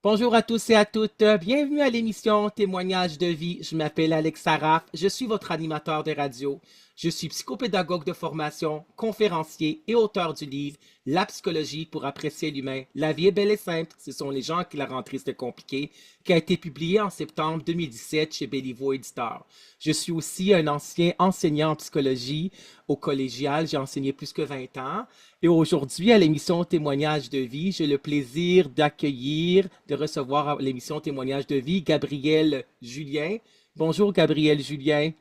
Bonjour à tous et à toutes. Bienvenue à l'émission Témoignages de vie. Je m'appelle Alex Saraf. Je suis votre animateur de radio. Je suis psychopédagogue de formation, conférencier et auteur du livre La psychologie pour apprécier l'humain. La vie est belle et simple. Ce sont les gens qui la rendent triste et compliquée, qui a été publié en septembre 2017 chez Béliveau Éditeur. Je suis aussi un ancien enseignant en psychologie au collégial. J'ai enseigné plus que 20 ans. Et aujourd'hui, à l'émission Témoignages de vie, j'ai le plaisir d'accueillir, de recevoir à l'émission Témoignages de vie, Gabriel Julien. Bonjour, Gabriel Julien.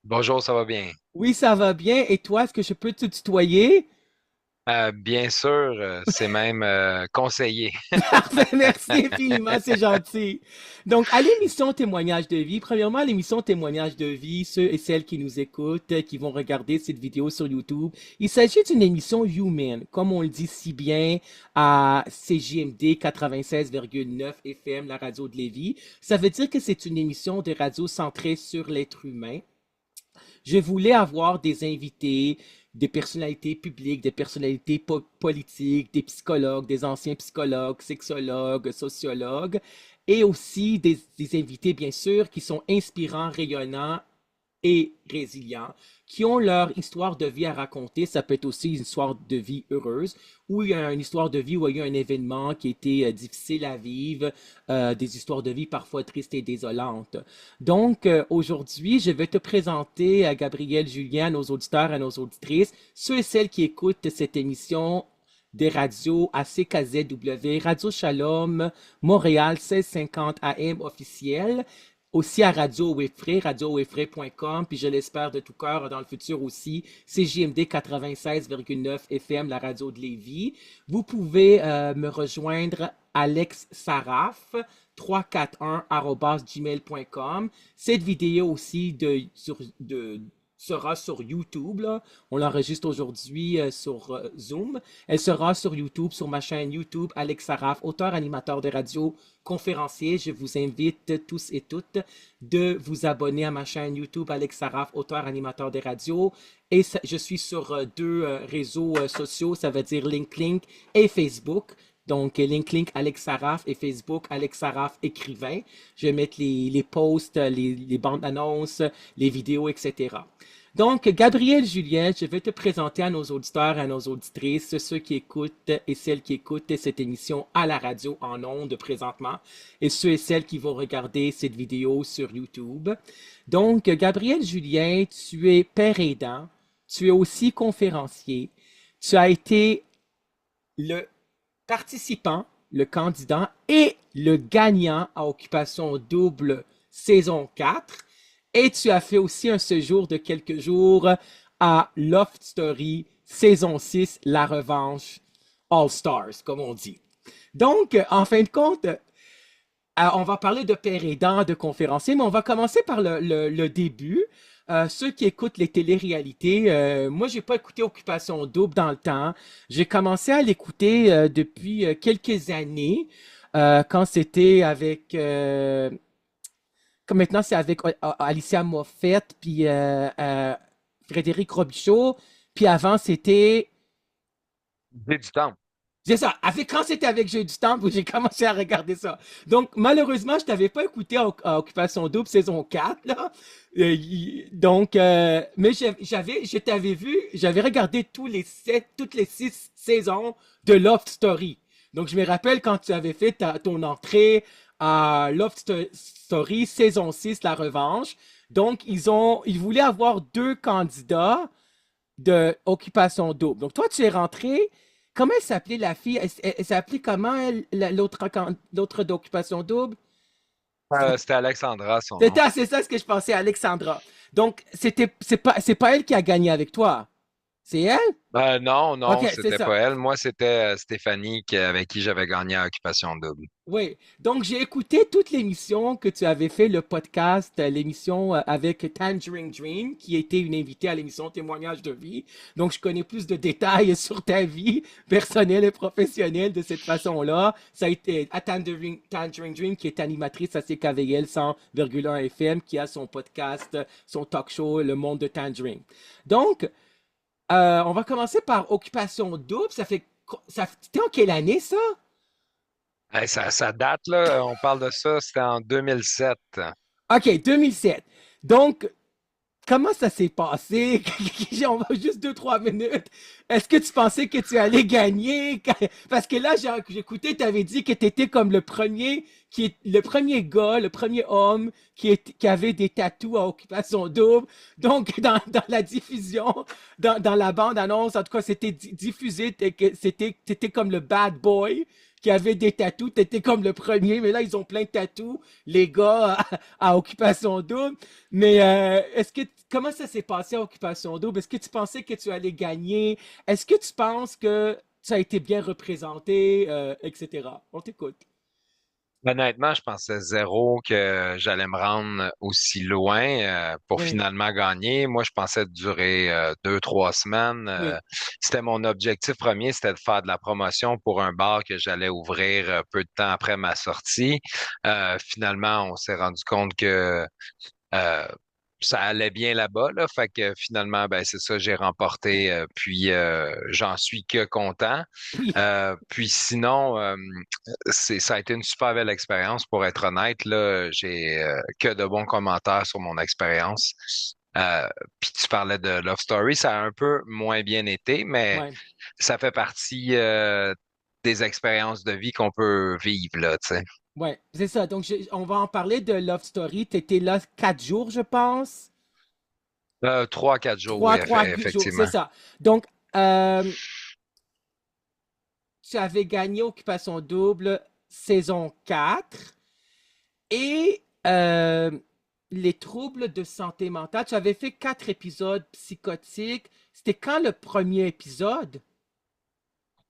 Bonjour, ça va bien? Oui, ça va bien. Et toi, est-ce que je peux te tutoyer? Bien sûr, c'est même conseillé. Parfait, merci infiniment, c'est gentil. Donc, à l'émission Témoignages de vie, premièrement, à l'émission Témoignages de vie, ceux et celles qui nous écoutent, qui vont regarder cette vidéo sur YouTube, il s'agit d'une émission human, comme on le dit si bien à CJMD 96,9 FM, la radio de Lévis. Ça veut dire que c'est une émission de radio centrée sur l'être humain. Je voulais avoir des invités, des personnalités publiques, des personnalités politiques, des psychologues, des anciens psychologues, sexologues, sociologues, et aussi des invités, bien sûr, qui sont inspirants, rayonnants et résilients, qui ont leur histoire de vie à raconter. Ça peut être aussi une histoire de vie heureuse, ou il y a une histoire de vie où il y a eu un événement qui était difficile à vivre, des histoires de vie parfois tristes et désolantes. Donc, aujourd'hui, je vais te présenter à Gabriel Julien, à nos auditeurs, à nos auditrices, ceux et celles qui écoutent cette émission des radios à CKZW, Radio Shalom, Montréal, 1650 AM officiel, aussi à Radio Wefray, radiowefray.com, puis je l'espère de tout cœur dans le futur aussi, CJMD 96,9 FM, la radio de Lévis. Vous pouvez me rejoindre Alex Saraf, 341@gmail.com. Cette vidéo aussi sera sur YouTube, là. On l'enregistre aujourd'hui sur Zoom. Elle sera sur YouTube, sur ma chaîne YouTube, Alex Saraf, auteur, animateur de radio, conférencier. Je vous invite tous et toutes de vous abonner à ma chaîne YouTube, Alex Saraf, auteur, animateur de radio. Et je suis sur deux réseaux sociaux, ça veut dire LinkedIn et Facebook. Donc, LinkedIn, Alex Saraf et Facebook, Alex Saraf, écrivain. Je vais mettre les posts, les bandes annonces, les vidéos, etc. Donc, Gabriel Julien, je vais te présenter à nos auditeurs, à nos auditrices, ceux qui écoutent et celles qui écoutent cette émission à la radio en ondes présentement, et ceux et celles qui vont regarder cette vidéo sur YouTube. Donc, Gabriel Julien, tu es père aidant, tu es aussi conférencier, tu as été le participant, le candidat et le gagnant à Occupation Double saison 4. Et tu as fait aussi un séjour de quelques jours à Loft Story saison 6, La Revanche All Stars, comme on dit. Donc, en fin de compte, on va parler de père aidant, de conférencier, mais on va commencer par le début. Ceux qui écoutent les téléréalités, moi, j'ai pas écouté Occupation Double dans le temps. J'ai commencé à l'écouter depuis quelques années, quand c'était avec, comme maintenant c'est avec Alicia Moffett, puis Frédéric Robichaud, puis avant c'était J'ai du temps. c'est ça. Quand c'était avec Jeu du Temple, j'ai commencé à regarder ça. Donc, malheureusement, je t'avais pas écouté à Occupation Double saison 4 là. Donc, mais je t'avais vu, j'avais regardé toutes les 6 saisons de Love Story. Donc, je me rappelle quand tu avais fait ton entrée à Story saison 6, La Revanche. Donc, ils voulaient avoir deux candidats de Occupation Double. Donc, toi, tu es rentré. Comment elle s'appelait la fille? Elle s'appelait comment, l'autre d'Occupation Double? C'était Alexandra, son nom. C'est ça ce que je pensais, Alexandra. Donc, c'est pas elle qui a gagné avec toi. C'est elle? Non, OK, non, c'est c'était ça. pas elle. Moi, c'était Stéphanie avec qui j'avais gagné à Occupation Double. Oui, donc j'ai écouté toute l'émission que tu avais fait, le podcast, l'émission avec Tangerine Dream, qui était une invitée à l'émission Témoignage de vie. Donc je connais plus de détails sur ta vie personnelle et professionnelle de cette façon-là. Ça a été à Tangerine Dream, qui est animatrice à CKVL 100,1 FM, qui a son podcast, son talk show, Le Monde de Tangerine. Donc, on va commencer par Occupation Double. C'était en quelle année ça? Hey, ça date, là. On parle de ça, c'était en 2007. OK, 2007. Donc, comment ça s'est passé? On va juste 2, 3 minutes. Est-ce que tu pensais que tu allais gagner? Parce que là, j'ai écouté, tu avais dit que tu étais comme le premier gars, le premier homme qui avait des tatous à occupation double. Donc, dans la diffusion, dans la bande-annonce, en tout cas, c'était diffusé, t'étais comme le bad boy qui avait des tatous. T'étais comme le premier, mais là, ils ont plein de tatous, les gars à occupation double. Mais comment ça s'est passé à Occupation Double? Est-ce que tu pensais que tu allais gagner? Est-ce que tu penses que ça a été bien représenté, etc.? On t'écoute. Honnêtement, je pensais zéro que j'allais me rendre aussi loin pour Oui, finalement gagner. Moi, je pensais durer 2, 3 semaines. oui. C'était mon objectif premier, c'était de faire de la promotion pour un bar que j'allais ouvrir peu de temps après ma sortie. Finalement, on s'est rendu compte que euh, ça allait bien là-bas, là. Fait que finalement, ben c'est ça, j'ai remporté. Puis j'en suis que content. Oui. Puis sinon, ça a été une super belle expérience, pour être honnête. Là, j'ai que de bons commentaires sur mon expérience. Euh, Puis tu parlais de Love Story, ça a un peu moins bien été, mais Ouais. ça fait partie des expériences de vie qu'on peut vivre, là, tu sais. Ouais. C'est ça. Donc, on va en parler de Love Story. Tu étais là 4 jours, je pense. 3, 4 jours, oui, 3 jours, c'est effectivement. ça. Donc, euh, tu avais gagné Occupation Double saison 4 et les troubles de santé mentale. Tu avais fait 4 épisodes psychotiques. C'était quand le premier épisode?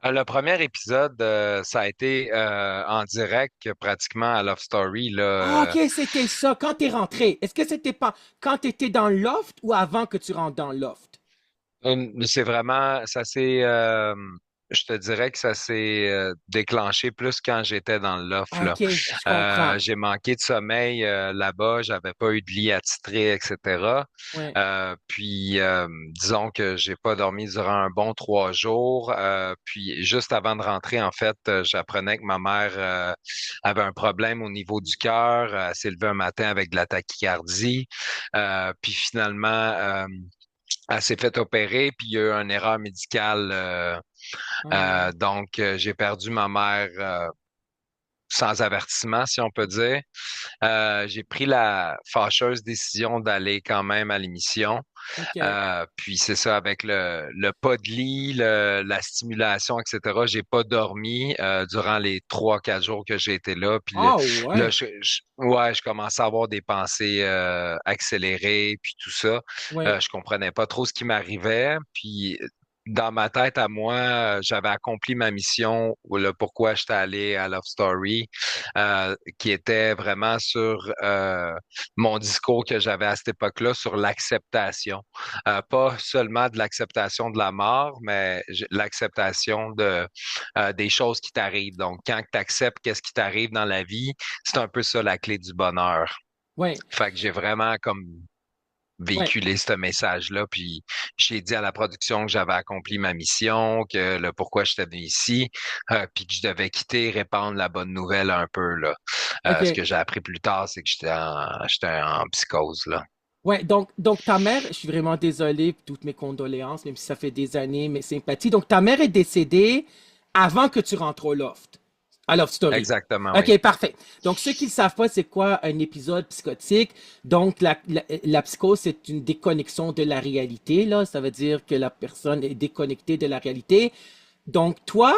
Le premier épisode, ça a été en direct pratiquement à Love Story, là. Ah, ok, c'était ça. Quand t'es rentré. Est-ce que c'était pas quand t'étais dans le loft ou avant que tu rentres dans le loft? C'est vraiment, je te dirais que ça s'est déclenché plus quand j'étais dans le loft, là. Ok, je comprends. J'ai manqué de sommeil là-bas, j'avais pas eu de lit attitré, etc. Ouais. Puis disons que j'ai pas dormi durant un bon 3 jours. Puis juste avant de rentrer, en fait, j'apprenais que ma mère avait un problème au niveau du cœur. Elle s'est levée un matin avec de la tachycardie. Puis finalement, elle s'est fait opérer, puis il y a eu une erreur médicale. Ah, J'ai perdu ma mère sans avertissement, si on peut dire. J'ai pris la fâcheuse décision d'aller quand même à l'émission. ok. Puis c'est ça, avec le pas de lit, la stimulation, etc. J'ai pas dormi durant les 3, 4 jours que j'ai été là. Puis Ah, là, ouais. ouais, je commençais à avoir des pensées accélérées, puis tout ça. Ouais. Je comprenais pas trop ce qui m'arrivait. Puis dans ma tête à moi, j'avais accompli ma mission, ou le pourquoi j'étais allé à Love Story, qui était vraiment sur mon discours que j'avais à cette époque-là sur l'acceptation. Pas seulement de l'acceptation de la mort, mais l'acceptation des choses qui t'arrivent. Donc, quand tu acceptes qu'est-ce qui t'arrive dans la vie, c'est un peu ça la clé du bonheur. Ouais. Fait que j'ai vraiment comme Ouais. véhiculer ce message-là. Puis j'ai dit à la production que j'avais accompli ma mission, que le pourquoi j'étais venu ici, puis que je devais quitter et répandre la bonne nouvelle un peu là. Ce Ok. que j'ai appris plus tard, c'est que j'étais en psychose là. Ouais, donc ta mère, je suis vraiment désolé, toutes mes condoléances, même si ça fait des années, mes sympathies. Donc ta mère est décédée avant que tu rentres au loft, à Love Story. Exactement, oui. Ok, parfait. Donc ceux qui ne savent pas, c'est quoi un épisode psychotique? Donc la psychose, c'est une déconnexion de la réalité, là. Ça veut dire que la personne est déconnectée de la réalité. Donc toi,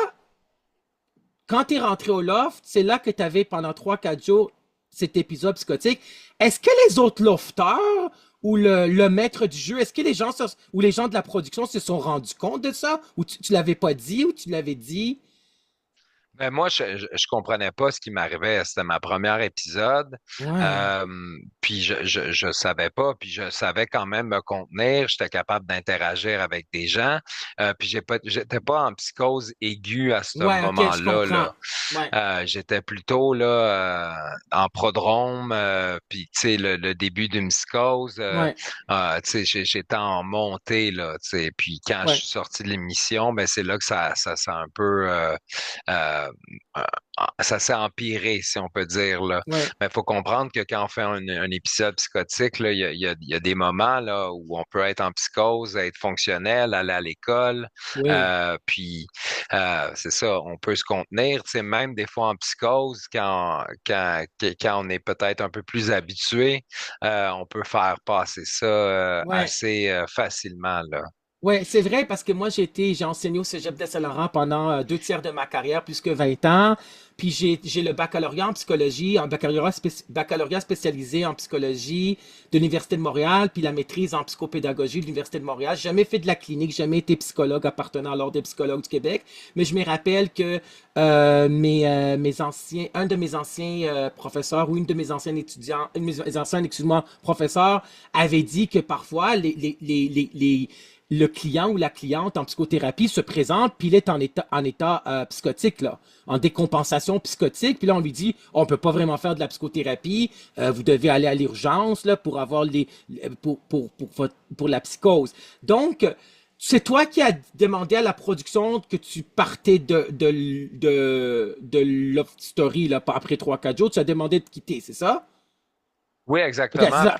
quand tu es rentré au loft, c'est là que tu avais pendant 3, 4 jours cet épisode psychotique. Est-ce que les autres lofters ou le maître du jeu, est-ce que ou les gens de la production se sont rendus compte de ça? Ou tu l'avais pas dit ou tu l'avais dit? Ben moi, je comprenais pas ce qui m'arrivait. C'était ma première épisode. Ouais. Euh, Puis je savais pas. Puis je savais quand même me contenir. J'étais capable d'interagir avec des gens. Puis j'étais pas en psychose aiguë à ce Ouais, ok, je moment-là, comprends. là. Ouais, J'étais plutôt là en prodrome. Puis tu sais, le début d'une psychose. ouais, Tu sais, j'étais en montée, là. Tu sais. Puis quand je ouais. suis sorti de l'émission, ben c'est là que ça a un peu euh, ça s'est empiré, si on peut dire, là. Ouais, Mais il faut comprendre que quand on fait un épisode psychotique, là, il y a des moments là, où on peut être en psychose, être fonctionnel, aller à l'école. oui. Puis c'est ça, on peut se contenir. Tu sais, même des fois en psychose, quand on est peut-être un peu plus habitué, on peut faire passer ça Ouais. assez facilement, là. Ouais, c'est vrai parce que moi j'ai enseigné au Cégep de Saint-Laurent pendant 2 tiers de ma carrière, plus que 20 ans. Puis j'ai le baccalauréat en psychologie, un baccalauréat spécialisé en psychologie de l'Université de Montréal, puis la maîtrise en psychopédagogie de l'Université de Montréal. J'ai jamais fait de la clinique, jamais été psychologue appartenant à l'Ordre des psychologues du Québec, mais je me rappelle que un de mes anciens professeurs ou une de mes anciennes étudiants, une de mes anciens, excuse-moi, professeurs avait dit que parfois le client ou la cliente en psychothérapie se présente, puis il est en état psychotique, là, en décompensation psychotique. Puis là, on lui dit, on peut pas vraiment faire de la psychothérapie, vous devez aller à l'urgence là, pour avoir pour la psychose. Donc, c'est toi qui as demandé à la production que tu partais de Love Story là, après 3 4 jours. Tu as demandé de quitter, c'est ça? Oui, Ok, c'est exactement. ça.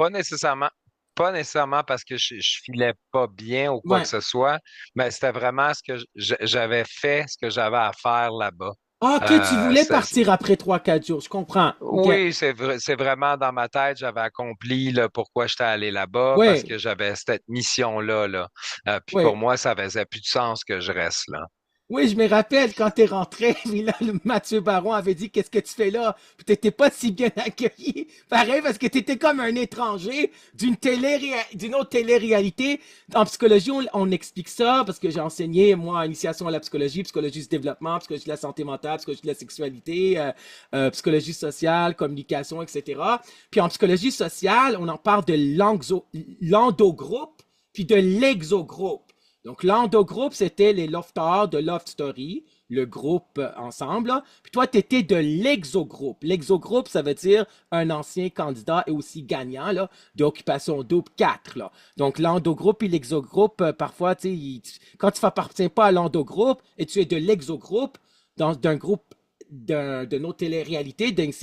Pas nécessairement parce que je filais pas bien ou quoi que Ouais. ce soit, mais c'était vraiment ce que j'avais fait, ce que j'avais à faire là-bas. Ah, que tu Euh, voulais c'est- partir après 3 4 jours, je comprends. Ok. oui, c'est vraiment dans ma tête, j'avais accompli le pourquoi j'étais allé là-bas parce Ouais, que j'avais cette mission-là, là. Puis pour ouais. moi, ça faisait plus de sens que je reste là. Oui, je me rappelle quand t'es rentré, puis là, le Mathieu Baron avait dit, qu'est-ce que tu fais là? Puis t'étais pas si bien accueilli. Pareil, parce que t'étais comme un étranger d'une autre télé-réalité. En psychologie, on explique ça, parce que j'ai enseigné, moi, initiation à la psychologie, psychologie du développement, psychologie de la santé mentale, psychologie de la sexualité, psychologie sociale, communication, etc. Puis en psychologie sociale, on en parle de l'endogroupe, puis de l'exogroupe. Donc, l'endogroupe, c'était les lofters de Loft Story, le groupe ensemble. Là. Puis toi, tu étais de l'exogroupe. L'exogroupe, ça veut dire un ancien candidat et aussi gagnant là, d'occupation double 4. Là. Donc, l'endogroupe et l'exogroupe, parfois, quand tu ne appartiens pas à l'endogroupe et tu es de l'exogroupe, d'un groupe de nos télé-réalités, donc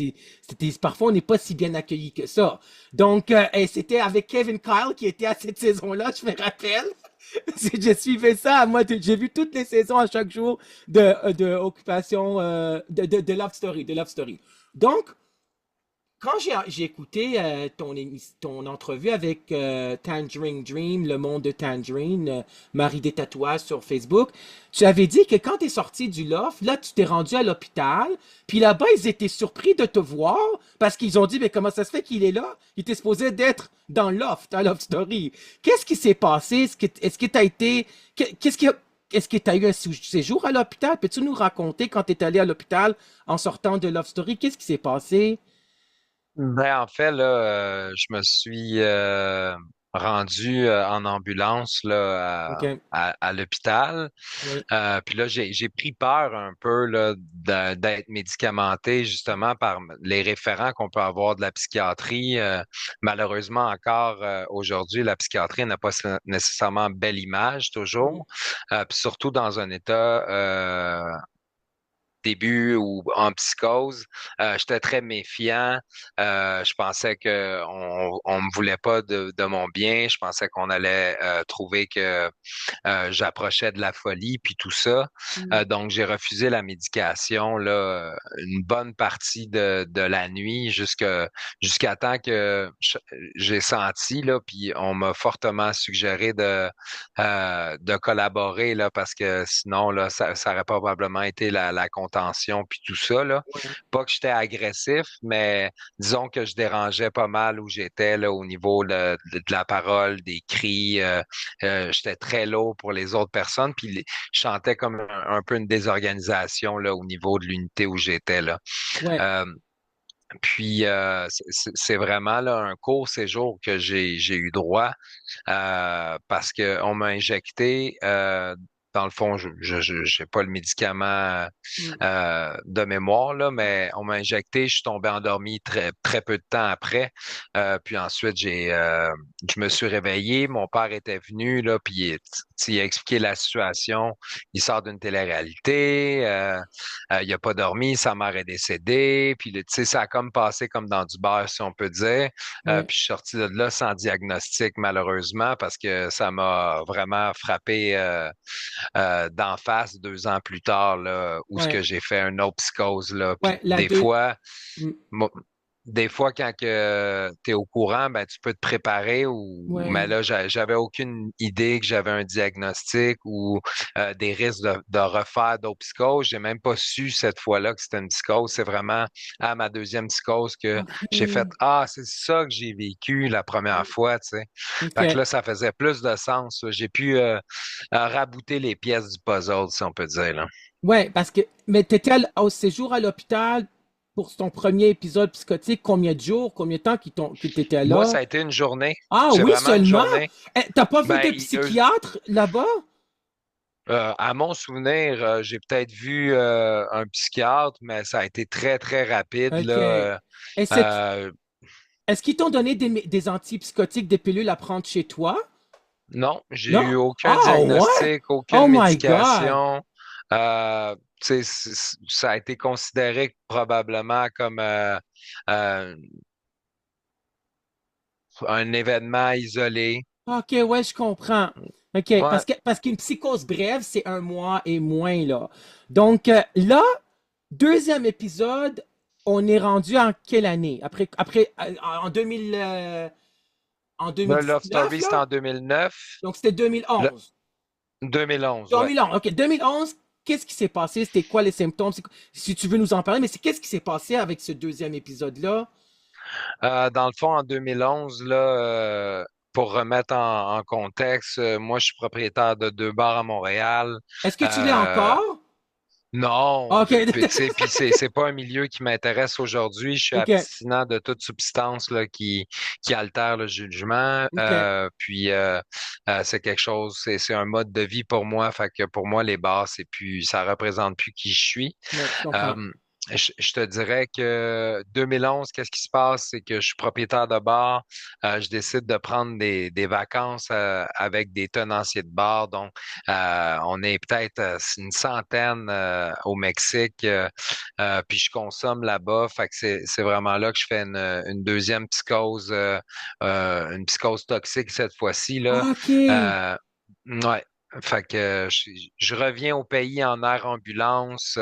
parfois on n'est pas si bien accueilli que ça. Donc, et c'était avec Kevin Kyle qui était à cette saison-là, je me rappelle. Je suivais ça. Moi, j'ai vu toutes les saisons à chaque jour de Occupation, de Love Story, de Love Story. Donc, quand j'ai écouté ton entrevue avec Tangerine Dream, le monde de Tangerine, Marie des tatouages sur Facebook, tu avais dit que quand tu es sorti du loft, là, tu t'es rendu à l'hôpital, puis là-bas, ils étaient surpris de te voir parce qu'ils ont dit, mais comment ça se fait qu'il est là? Il était supposé d'être dans le loft, à Love Story. Qu'est-ce qui s'est passé? Est-ce que tu as été. Qu'est-ce qui a- Est-ce que tu as eu un séjour à l'hôpital? Peux-tu nous raconter quand tu es allé à l'hôpital en sortant de Love Story? Qu'est-ce qui s'est passé? Ben, en fait, là, je me suis rendu en ambulance là, OK. à l'hôpital. Oui. Puis là, j'ai pris peur un peu là, d'être médicamenté justement par les référents qu'on peut avoir de la psychiatrie. Malheureusement, encore aujourd'hui, la psychiatrie n'a pas nécessairement belle image Mm. toujours. Puis surtout dans un état début ou en psychose, j'étais très méfiant. Je pensais que on me voulait pas de mon bien. Je pensais qu'on allait trouver que j'approchais de la folie puis tout ça. Mm. Donc j'ai refusé la médication là une bonne partie de la nuit jusqu'à temps que j'ai senti là puis on m'a fortement suggéré de collaborer là parce que sinon là ça aurait probablement été la contention puis tout ça là. Ouais. Pas que j'étais agressif, mais disons que je dérangeais pas mal où j'étais là au niveau de la parole, des cris. J'étais très lourd pour les autres personnes, puis je sentais comme un peu une désorganisation là au niveau de l'unité où j'étais là. Ouais. Euh, Puis c'est vraiment là un court séjour que j'ai eu droit parce que on m'a injecté dans le fond, j'ai pas le médicament Hmm. de mémoire, là, mais on m'a injecté, je suis tombé endormi très, très peu de temps après. Puis ensuite, je me suis réveillé, mon père était venu, là, puis il a expliqué la situation. Il sort d'une télé-réalité, il a pas dormi, sa mère est décédée, puis tu sais, ça a comme passé comme dans du beurre, si on peut dire. Ouais, Puis je suis sorti de là sans diagnostic, malheureusement, parce que ça m'a vraiment frappé d'en face 2 ans plus tard, là, où ce ouais, que j'ai fait une autre psychose, là. Puis ouais, la deux. Hmm. mo- des fois, quand que tu es au courant, ben, tu peux te préparer mais Ouais. là, j'avais aucune idée que j'avais un diagnostic ou des risques de refaire d'autres psychoses. J'ai même pas su cette fois-là que c'était une psychose. C'est vraiment à ma deuxième psychose que j'ai fait, OK. ah, c'est ça que j'ai vécu la première fois, tu sais. Fait que OK. là, ça faisait plus de sens, là. J'ai pu rabouter les pièces du puzzle, si on peut dire, là. Ouais, parce que, mais t'étais au séjour à l'hôpital pour ton premier épisode psychotique, combien de jours, combien de temps que t'étais Moi, là? ça a été une journée. Ah C'est oui, vraiment une seulement? journée. T'as pas vu Ben, de psychiatre là-bas? à mon souvenir, j'ai peut-être vu un psychiatre, mais ça a été très, très rapide, OK. là. Est-ce que- Euh, est-ce qu'ils t'ont donné des antipsychotiques, des pilules à prendre chez toi? non, j'ai Non? eu aucun Ah ouais? diagnostic, aucune Oh my God! médication. Tu sais, ça a été considéré probablement comme euh, un événement isolé. OK, ouais, je comprends. OK, Ouais. parce qu'une psychose brève, c'est un mois et moins, là. Donc, là, deuxième épisode, on est rendu en quelle année? En 2000, en Le Love 2019, Story, là? c'était en 2009. Donc, c'était Le 2011. 2011, ouais. 2011, OK. 2011, qu'est-ce qui s'est passé? C'était quoi les symptômes? Si tu veux nous en parler, mais qu'est-ce qui s'est passé avec ce deuxième épisode-là? Dans le fond, en 2011, là, pour remettre en contexte, moi, je suis propriétaire de 2 bars à Montréal. Est-ce que tu l'es Euh, encore? non, OK. puis tu sais, puis c'est pas un milieu qui m'intéresse aujourd'hui. Je suis OK. abstinent de toute substance là, qui altère le jugement. OK. C'est quelque chose, c'est un mode de vie pour moi. Fait que pour moi, les bars, ça représente plus qui je suis. Ouais, je comprends. Euh, je te dirais que 2011, qu'est-ce qui se passe? C'est que je suis propriétaire de bar. Je décide de prendre des vacances avec des tenanciers de bar. Donc, on est peut-être une centaine au Mexique. Puis je consomme là-bas. Fait que c'est vraiment là que je fais une deuxième psychose, une psychose toxique cette fois-ci, là. OK. Euh, ouais. Fait que je reviens au pays en air ambulance.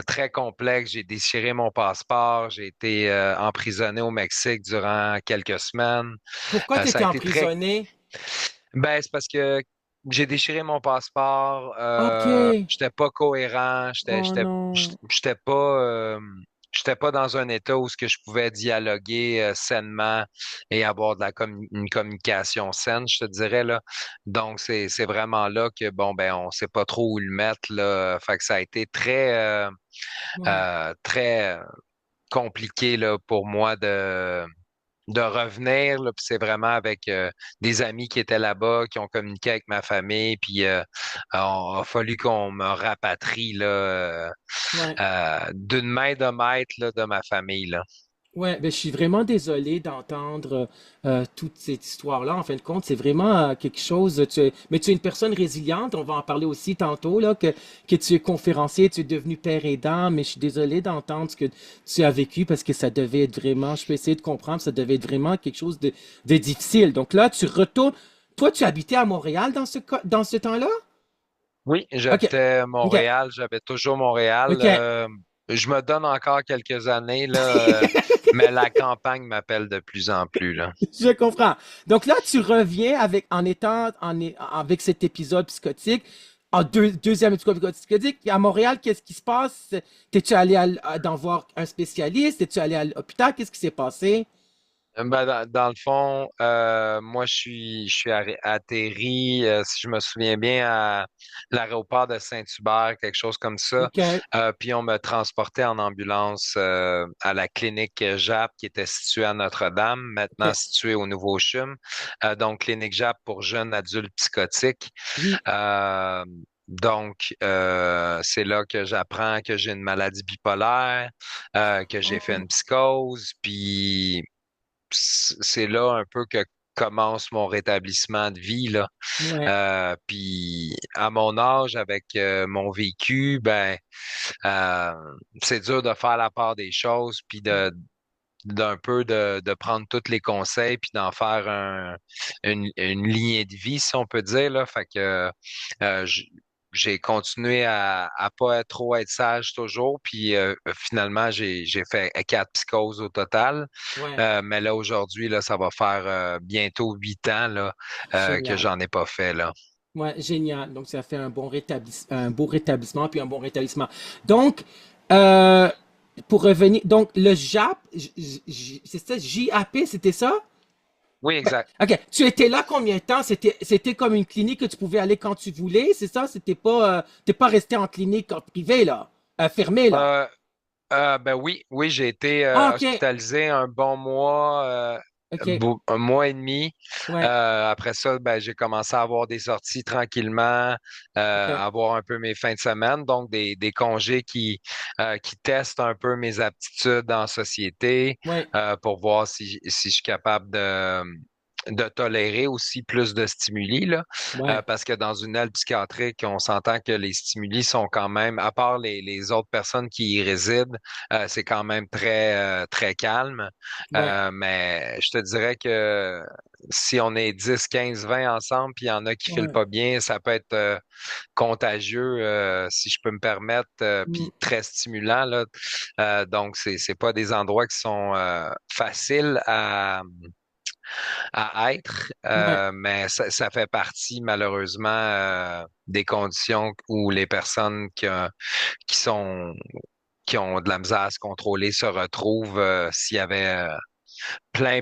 Très complexe. J'ai déchiré mon passeport. J'ai été emprisonné au Mexique durant quelques semaines. Pourquoi tu Ça a étais été très... emprisonné? Ben, c'est parce que j'ai déchiré mon passeport. OK. J'étais pas cohérent. Oh non. J'étais pas dans un état où ce que je pouvais dialoguer sainement et avoir une communication saine, je te dirais là. Donc c'est vraiment là que bon ben on sait pas trop où le mettre là. Fait que ça a été Ouais. très compliqué là, pour moi de revenir. Là, puis c'est vraiment avec des amis qui étaient là-bas, qui ont communiqué avec ma famille. Puis a fallu qu'on me rapatrie là, Ouais. d'une main de maître là, de ma famille. Là. Ouais, ben, je suis vraiment désolé d'entendre toute cette histoire-là. En fin de compte, c'est vraiment quelque chose. Mais tu es une personne résiliente. On va en parler aussi tantôt, là, que tu es conférencier, tu es devenu père aidant. Mais je suis désolé d'entendre ce que tu as vécu parce que ça devait être vraiment, je peux essayer de comprendre, ça devait être vraiment quelque chose de difficile. Donc là, tu retournes. Toi, tu habitais à Montréal dans ce temps-là? Oui, OK, j'habitais à OK, Montréal, j'avais toujours Montréal. OK. Je me donne encore quelques années, là, mais la campagne m'appelle de plus en plus, là. Je comprends. Donc là, tu reviens avec cet épisode psychotique, deuxième épisode psychotique. À Montréal, qu'est-ce qui se passe? T'es-tu allé d'en voir un spécialiste? T'es-tu allé à l'hôpital? Qu'est-ce qui s'est passé? Dans le fond, moi, je suis atterri, si je me souviens bien, à l'aéroport de Saint-Hubert, quelque chose comme ça. OK. Puis on me transportait en ambulance à la clinique JAP qui était située à Notre-Dame, maintenant OK. située au Nouveau CHUM. Donc, clinique JAP pour jeunes adultes psychotiques. Oui. Euh, c'est là que j'apprends que j'ai une maladie bipolaire, que j'ai fait Oh, une psychose, puis c'est là un peu que commence mon rétablissement de vie là. ouais. Puis à mon âge, avec mon vécu, ben euh, c'est dur de faire la part des choses, puis d'un peu de prendre tous les conseils, puis d'en faire une lignée de vie, si on peut dire là. Fait que j'ai continué à pas trop être sage toujours, puis finalement j'ai fait 4 psychoses au total. Ouais. Mais là, aujourd'hui, là, ça va faire bientôt 8 ans là, que Génial. j'en ai pas fait, là. Ouais, génial. Donc, ça fait un beau rétablissement, puis un bon rétablissement. Donc, euh, pour revenir, donc le JAP, c'est ça, JAP, c'était ça? Oui, Ben, exact. OK. Tu étais là combien de temps? C'était comme une clinique que tu pouvais aller quand tu voulais, c'est ça? T'es pas resté en clinique en privé, là, fermé, là. Euh, ben oui, oui, j'ai été Ah, OK. hospitalisé un bon mois, OK. un mois et demi. Ouais. Après ça, ben, j'ai commencé à avoir des sorties tranquillement, OK. avoir un peu mes fins de semaine, donc des congés qui testent un peu mes aptitudes en société Ouais. pour voir si je suis capable de tolérer aussi plus de stimuli, là. Ouais. Parce que dans une aile psychiatrique, on s'entend que les stimuli sont quand même, à part les autres personnes qui y résident, c'est quand même très calme. Ouais. Mais je te dirais que si on est 10, 15, 20 ensemble, puis il y en a qui filent Ouais. pas bien, ça peut être contagieux, si je peux me permettre, Mm. puis très stimulant, là. Donc, c'est pas des endroits qui sont faciles à être, Ouais. mais ça fait partie malheureusement des conditions où les personnes qui sont qui ont de la misère à se contrôler se retrouvent. S'il y avait plein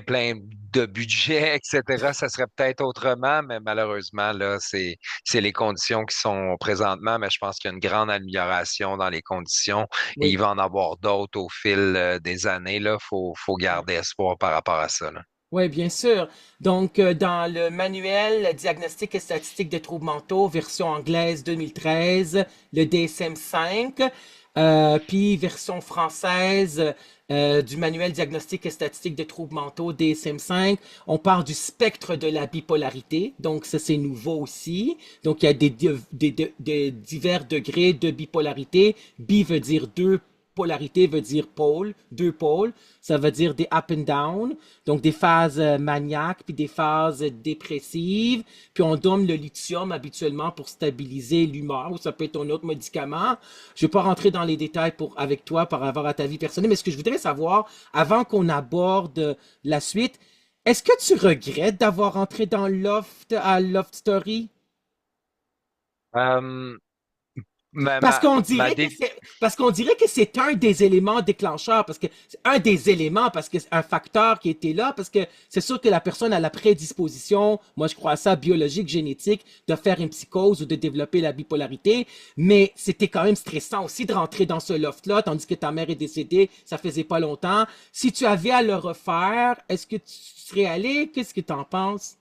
de budget, etc., ça serait peut-être autrement, mais malheureusement, là, c'est les conditions qui sont présentement, mais je pense qu'il y a une grande amélioration dans les conditions et il Oui. va en avoir d'autres au fil des années, là. Faut Ouais. garder espoir par rapport à ça, là. Oui, bien sûr. Donc, dans le manuel Diagnostic et statistique des troubles mentaux, version anglaise 2013, le DSM-5, puis version française du manuel Diagnostic et statistique des troubles mentaux, DSM-5, on parle du spectre de la bipolarité. Donc, ça, c'est nouveau aussi. Donc, il y a des divers degrés de bipolarité. Bi veut dire deux, polarité veut dire pôle, deux pôles. Ça veut dire des up and down, donc des phases maniaques puis des phases dépressives. Puis on donne le lithium habituellement pour stabiliser l'humeur ou ça peut être un autre médicament. Je ne vais pas rentrer dans les détails avec toi par rapport à ta vie personnelle, mais ce que je voudrais savoir avant qu'on aborde la suite, est-ce que tu regrettes d'avoir entré dans Loft à Loft Story? Euh, ma, Parce ma, qu'on ma dirait que dé- c'est un des éléments déclencheurs, parce que c'est un des éléments, parce que c'est un facteur qui était là, parce que c'est sûr que la personne a la prédisposition, moi je crois à ça, biologique, génétique, de faire une psychose ou de développer la bipolarité, mais c'était quand même stressant aussi de rentrer dans ce loft-là, tandis que ta mère est décédée, ça faisait pas longtemps. Si tu avais à le refaire, est-ce que tu serais allé? Qu'est-ce que tu en penses?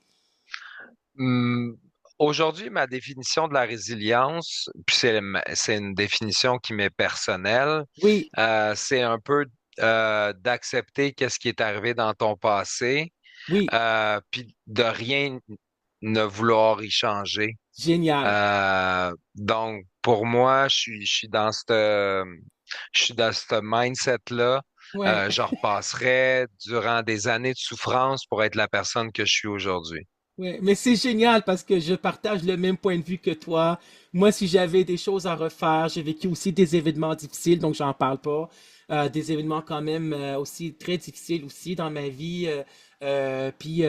hum, Aujourd'hui, ma définition de la résilience, puis c'est une définition qui m'est personnelle, Oui, c'est un peu d'accepter qu'est-ce qui est arrivé dans ton passé, oui, puis de rien ne vouloir y changer. génial. Donc, pour moi, je suis dans ce mindset-là. Ouais. Je repasserai durant des années de souffrance pour être la personne que je suis aujourd'hui. Ouais, mais c'est génial parce que je partage le même point de vue que toi. Moi, si j'avais des choses à refaire, j'ai vécu aussi des événements difficiles, donc j'en parle pas. Des événements quand même aussi très difficiles aussi dans ma vie. Puis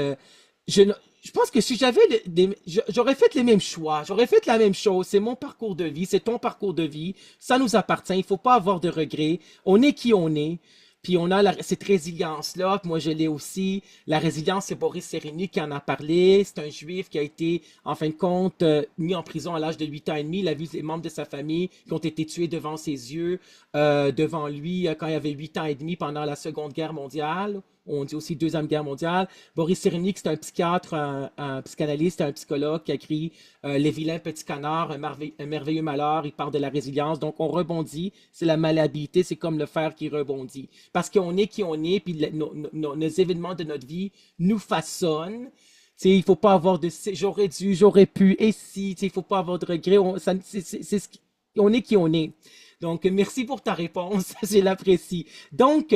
je, ne- je pense que si j'aurais fait les mêmes choix, j'aurais fait la même chose. C'est mon parcours de vie, c'est ton parcours de vie. Ça nous appartient. Il faut pas avoir de regrets. On est qui on est. Puis on a cette résilience-là, puis moi je l'ai aussi. La résilience, c'est Boris Cyrulnik qui en a parlé. C'est un juif qui a été, en fin de compte, mis en prison à l'âge de 8 ans et demi. Il a vu les membres de sa famille qui ont été tués devant ses yeux, devant lui, quand il avait 8 ans et demi pendant la Seconde Guerre mondiale. On dit aussi Deuxième Guerre mondiale. Boris Cyrulnik, c'est un psychiatre, un psychanalyste, un psychologue qui a écrit Les vilains petits canards, un merveilleux malheur. Il parle de la résilience. Donc, on rebondit. C'est la malléabilité. C'est comme le fer qui rebondit. Parce qu'on est qui on est, puis nos événements de notre vie nous façonnent. Tu sais, il faut pas avoir de j'aurais dû, j'aurais pu, et si, tu sais, il faut pas avoir de regrets. On est qui on est. Donc, merci pour ta réponse. Je l'apprécie. Donc,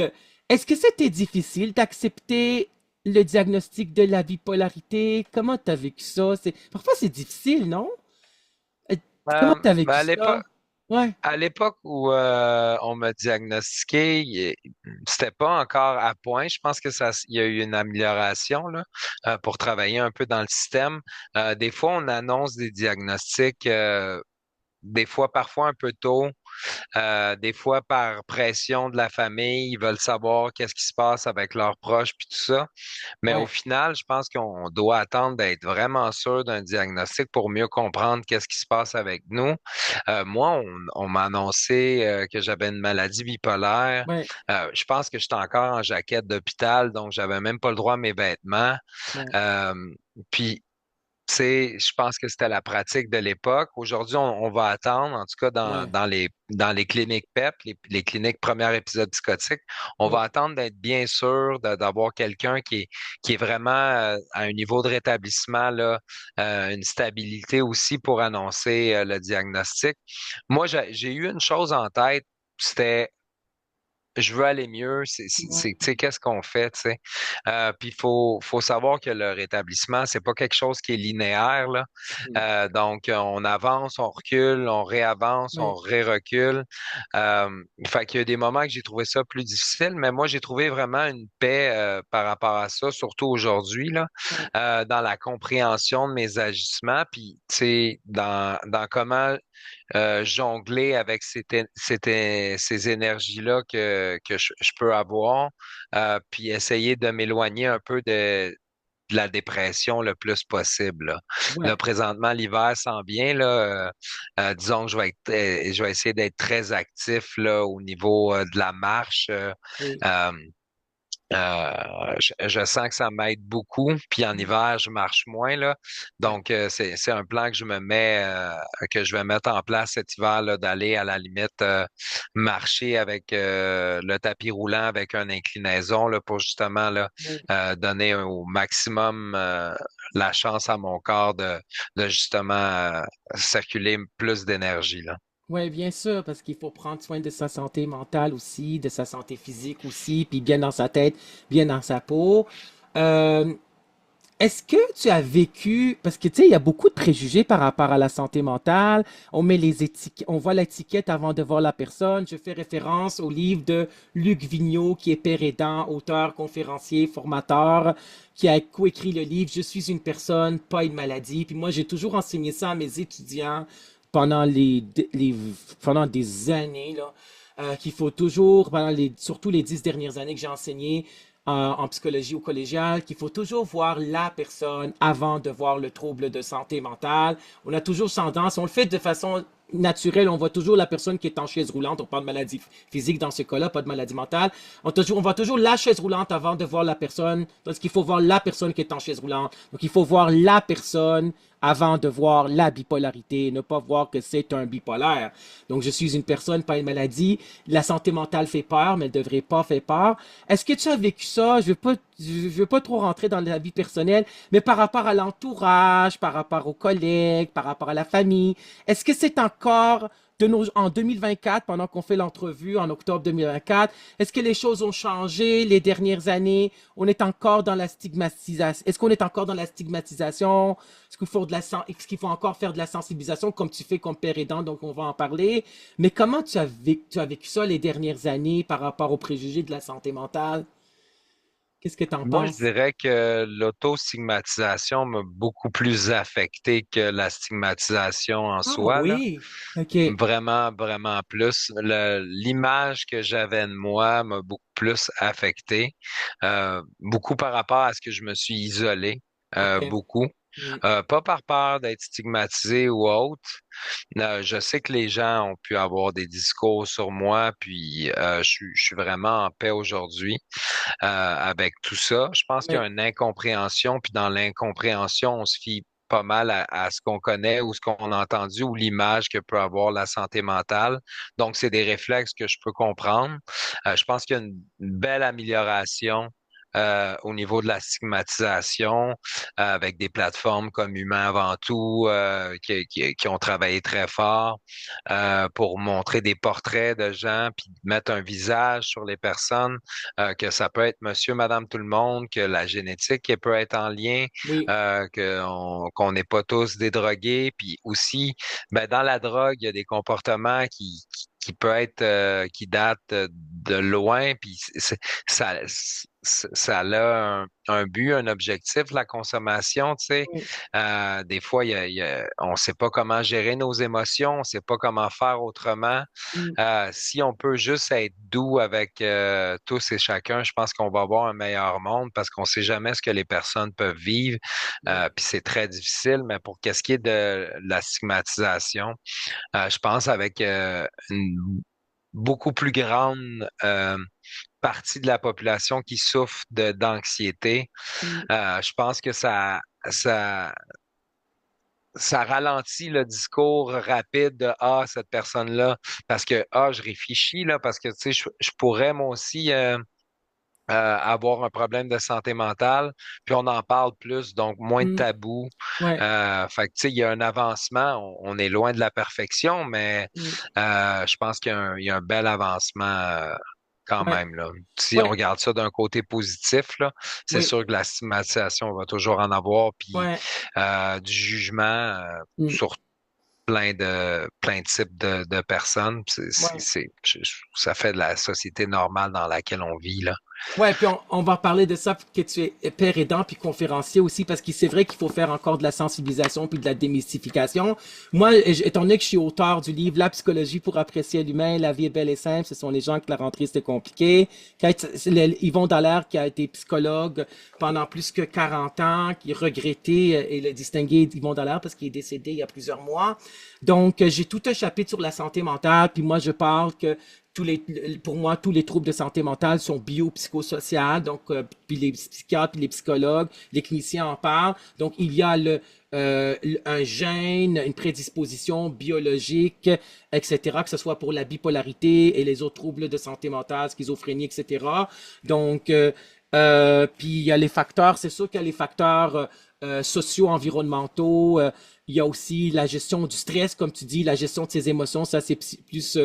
est-ce que c'était difficile d'accepter le diagnostic de la bipolarité? Comment tu as vécu ça? Parfois, c'est difficile, non? Euh, Comment tu as Ben, vécu ça? Ouais, à l'époque où on m'a diagnostiqué, c'était pas encore à point. Je pense que il y a eu une amélioration là, pour travailler un peu dans le système. Des fois, on annonce des diagnostics, des fois, parfois un peu tôt. Des fois, par pression de la famille, ils veulent savoir qu'est-ce qui se passe avec leurs proches puis tout ça. Mais au ouais, final, je pense qu'on doit attendre d'être vraiment sûr d'un diagnostic pour mieux comprendre qu'est-ce qui se passe avec nous. Moi, on m'a annoncé que j'avais une maladie bipolaire. ouais, Je pense que j'étais encore en jaquette d'hôpital, donc j'avais même pas le droit à mes vêtements. ouais, Euh, puis je pense que c'était la pratique de l'époque. Aujourd'hui, on va attendre, en tout cas ouais, dans les cliniques PEP, les cliniques premier épisode psychotique, on va ouais, attendre d'être bien sûr d'avoir quelqu'un qui est vraiment à un niveau de rétablissement, là, une stabilité aussi pour annoncer le diagnostic. Moi, j'ai eu une chose en tête, c'était je veux aller mieux, tu ouais, sais, qu'est-ce qu'on fait, tu sais. Puis faut savoir que le rétablissement, c'est pas quelque chose qui est linéaire, là. mhm, Donc, on avance, on recule, on réavance, on ouais, ré-recule. Fait qu'il y a des moments que j'ai trouvé ça plus difficile, mais moi, j'ai trouvé vraiment une paix par rapport à ça, surtout aujourd'hui, là, ouais, dans la compréhension de mes agissements, puis, tu sais, dans comment jongler avec ces énergies-là que je peux avoir, puis essayer de m'éloigner un peu de la dépression le plus possible. Là, ouais, Là, présentement, l'hiver s'en vient. Là, disons que je vais essayer d'être très actif là, au niveau de la marche. oui, Euh, je sens que ça m'aide beaucoup. Puis en hiver, je marche moins là. ouais, Donc c'est un plan que je me mets que je vais mettre en place cet hiver là, d'aller à la limite marcher avec le tapis roulant avec une inclinaison là pour justement là oui. donner au maximum la chance à mon corps de justement circuler plus d'énergie là. Oui, bien sûr, parce qu'il faut prendre soin de sa santé mentale aussi, de sa santé physique aussi, puis bien dans sa tête, bien dans sa peau. Euh, Est-ce que tu as vécu, parce que tu sais, il y a beaucoup de préjugés par rapport à la santé mentale. On met les étiquettes, on voit l'étiquette avant de voir la personne. Je fais référence au livre de Luc Vigneault, qui est père aidant, auteur, conférencier, formateur, qui a coécrit le livre Je suis une personne, pas une maladie. Puis moi, j'ai toujours enseigné ça à mes étudiants pendant pendant des années, là, qu'il faut toujours, surtout les 10 dernières années que j'ai enseigné, en psychologie au collégial, qu'il faut toujours voir la personne avant de voir le trouble de santé mentale. On a toujours tendance, on le fait de façon naturelle, on voit toujours la personne qui est en chaise roulante, on parle de maladie physique dans ce cas-là, pas de maladie mentale. On voit toujours la chaise roulante avant de voir la personne, parce qu'il faut voir la personne qui est en chaise roulante. Donc il faut voir la personne avant de voir la bipolarité, ne pas voir que c'est un bipolaire. Donc je suis une personne, pas une maladie. La santé mentale fait peur, mais elle ne devrait pas faire peur. Est-ce que tu as vécu ça? Je veux pas trop rentrer dans la vie personnelle, mais par rapport à l'entourage, par rapport aux collègues, par rapport à la famille, est-ce que c'est encore en 2024, pendant qu'on fait l'entrevue en octobre 2024, est-ce que les choses ont changé les dernières années? On est encore dans la stigmatisation. Est-ce qu'on est encore dans la stigmatisation? Est-ce qu'il faut encore faire de la sensibilisation comme tu fais comme père aidant? Donc, on va en parler. Mais comment tu as vécu ça les dernières années par rapport aux préjugés de la santé mentale? Qu'est-ce que tu en Moi, je penses? dirais que l'autostigmatisation m'a beaucoup plus affecté que la stigmatisation en Ah soi, là. oui, ok, Vraiment, vraiment plus. L'image que j'avais de moi m'a beaucoup plus affecté, beaucoup par rapport à ce que je me suis isolé, ok. beaucoup. Mm. Pas par peur d'être stigmatisé ou autre. Je sais que les gens ont pu avoir des discours sur moi, puis je suis vraiment en paix aujourd'hui avec tout ça. Je pense qu'il y a Ouais, une incompréhension, puis dans l'incompréhension, on se fie pas mal à ce qu'on connaît ou ce qu'on a entendu ou l'image que peut avoir la santé mentale. Donc, c'est des réflexes que je peux comprendre. Je pense qu'il y a une belle amélioration. Au niveau de la stigmatisation, avec des plateformes comme Humain avant tout, qui ont travaillé très fort pour montrer des portraits de gens, puis mettre un visage sur les personnes que ça peut être monsieur, madame, tout le monde, que la génétique elle peut être en lien, oui, qu'on n'est pas tous des drogués, puis aussi, ben, dans la drogue, il y a des comportements qui peut être qui datent de loin, puis ça ça a un but, un objectif, la consommation, tu sais. oui, Des fois, on sait pas comment gérer nos émotions, on sait pas comment faire autrement. mm, Si on peut juste être doux avec tous et chacun, je pense qu'on va avoir un meilleur monde parce qu'on sait jamais ce que les personnes peuvent vivre. ouais, Puis c'est très difficile, mais pour qu'est-ce qui est de la stigmatisation, je pense avec une beaucoup plus grande partie de la population qui souffre d'anxiété, mm, je pense que ça ça ralentit le discours rapide de cette personne-là parce que je réfléchis là parce que tu sais je pourrais moi aussi avoir un problème de santé mentale puis on en parle plus donc moins de mm, tabou. ouais, Fait que tu sais il y a un avancement, on est loin de la perfection mais mm, je pense il y a un bel avancement quand ouais, même là. Si on ouais, regarde ça d'un côté positif là, c'est oui, sûr que la stigmatisation on va toujours en avoir puis ouais. du jugement Mm. sur plein de types de personnes. Ouais. Ça fait de la société normale dans laquelle on vit, là. Ouais, puis on va parler de ça, que tu es père aidant puis conférencier aussi, parce que c'est vrai qu'il faut faire encore de la sensibilisation puis de la démystification. Moi, étant donné que je suis auteur du livre La psychologie pour apprécier l'humain, la vie est belle et simple, ce sont les gens que la rentrée c'était compliqué. C'est Yvon Dallaire qui a été psychologue pendant plus que 40 ans, qui est regretté et le distingué Yvon Dallaire parce qu'il est décédé il y a plusieurs mois. Donc, j'ai tout un chapitre sur la santé mentale, puis moi je parle que pour moi, tous les troubles de santé mentale sont biopsychosociaux. Donc, puis les psychiatres, puis les psychologues, les cliniciens en parlent. Donc, il y a un gène, une prédisposition biologique, etc., que ce soit pour la bipolarité et les autres troubles de santé mentale, schizophrénie, etc. Donc, puis il y a les facteurs, c'est sûr qu'il y a les facteurs socio-environnementaux. Il y a aussi la gestion du stress, comme tu dis, la gestion de ses émotions, ça c'est plus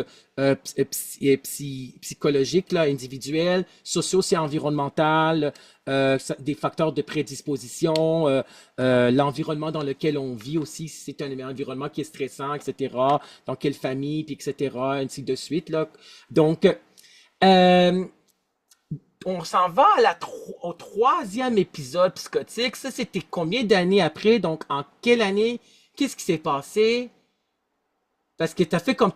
psychologique, là, individuel. Sociaux, c'est environnemental, des facteurs de prédisposition, l'environnement dans lequel on vit aussi, si c'est un environnement qui est stressant, etc. Dans quelle famille, puis etc., ainsi de suite. Là. Donc, euh, on s'en va au troisième épisode psychotique. Ça, c'était combien d'années après? Donc, en quelle année? Qu'est-ce qui s'est passé? Parce que tu as fait comme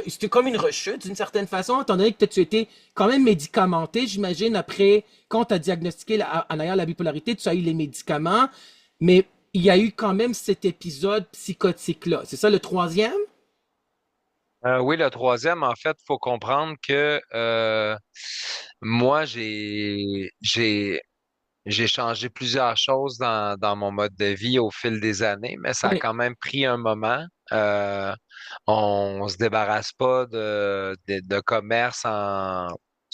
c'était comme une rechute d'une certaine façon, étant donné que tu étais quand même médicamenté, j'imagine, après, quand tu as diagnostiqué en ayant la bipolarité, tu as eu les médicaments, mais il y a eu quand même cet épisode psychotique-là. C'est ça le troisième? Oui, le troisième, en fait, faut comprendre que moi, j'ai changé plusieurs choses dans mon mode de vie au fil des années, mais ça a Oui. quand même pris un moment. On se débarrasse pas de commerce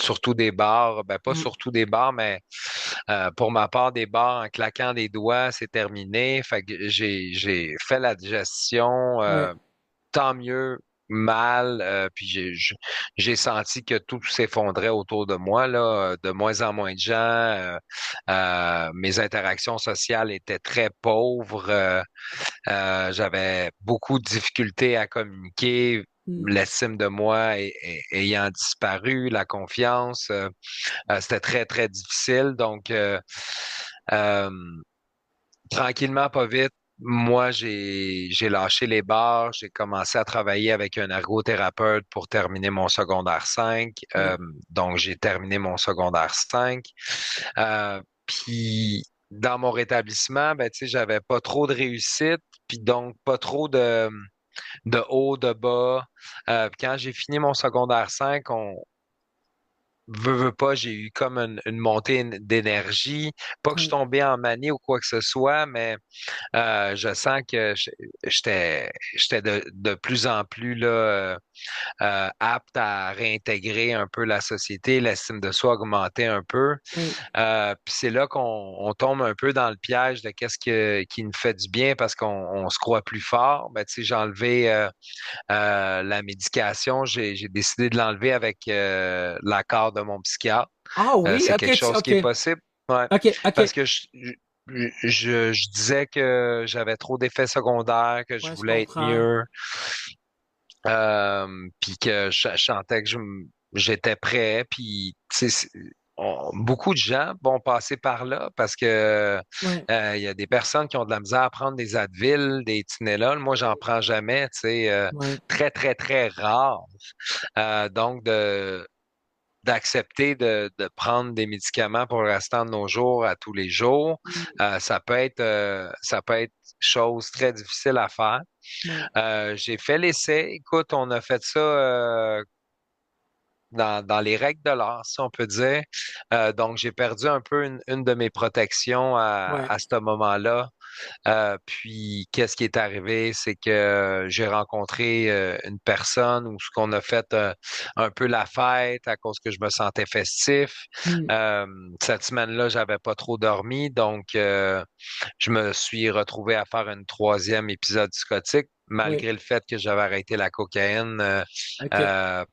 surtout des bars, ben pas Mm. surtout des bars, mais pour ma part, des bars en claquant des doigts, c'est terminé. Fait que j'ai fait la digestion, Ouais. tant mieux mal, puis j'ai senti que tout s'effondrait autour de moi, là, de moins en moins de gens. Mes interactions sociales étaient très pauvres. J'avais beaucoup de difficultés à communiquer Mm. l'estime de moi ayant disparu, la confiance, c'était très, très difficile. Donc, euh, tranquillement, pas vite, moi, j'ai lâché les bars, j'ai commencé à travailler avec un ergothérapeute pour terminer mon secondaire 5. Ouais. Donc, j'ai terminé mon secondaire 5. Puis, dans mon rétablissement, ben, tu sais, j'avais pas trop de réussite, puis donc pas trop de haut, de bas. Quand j'ai fini mon secondaire 5, veux pas, j'ai eu comme une montée d'énergie. Pas que je suis Ouais. tombé en manie ou quoi que ce soit, mais je sens que j'étais de plus en plus là, apte à réintégrer un peu la société, l'estime de soi augmentait un peu. Ouais. Puis c'est là qu'on tombe un peu dans le piège de qui nous fait du bien parce qu'on se croit plus fort. Ben, tu sais, j'ai enlevé la médication, j'ai décidé de l'enlever avec l'accord de mon psychiatre. Ah oui, C'est quelque ok, chose qui ok, est possible. Ouais. ok, ok. Parce que je disais que j'avais trop d'effets secondaires, que je Ouais, je voulais être comprends. mieux, puis que je sentais que j'étais prêt. Puis, tu sais, beaucoup de gens vont passer par là parce que Ouais, il y a des personnes qui ont de la misère à prendre des Advil, des Tylenol. Moi, j'en prends jamais, tu sais, ouais. très, très, très rare. Donc, d'accepter de prendre des médicaments pour le restant de nos jours à tous les jours, Mm. ça peut être chose très difficile à faire. Ouais, J'ai fait l'essai. Écoute, on a fait ça dans les règles de l'art, si on peut dire. Donc, j'ai perdu un peu une de mes protections ouais, à ce moment-là. Puis, qu'est-ce qui est arrivé, c'est que j'ai rencontré une personne où ce qu'on a fait un peu la fête à cause que je me sentais festif. mm, Euh, Cette semaine-là, j'avais pas trop dormi, donc je me suis retrouvé à faire une troisième épisode psychotique, ouais, malgré le fait que j'avais arrêté la cocaïne ok.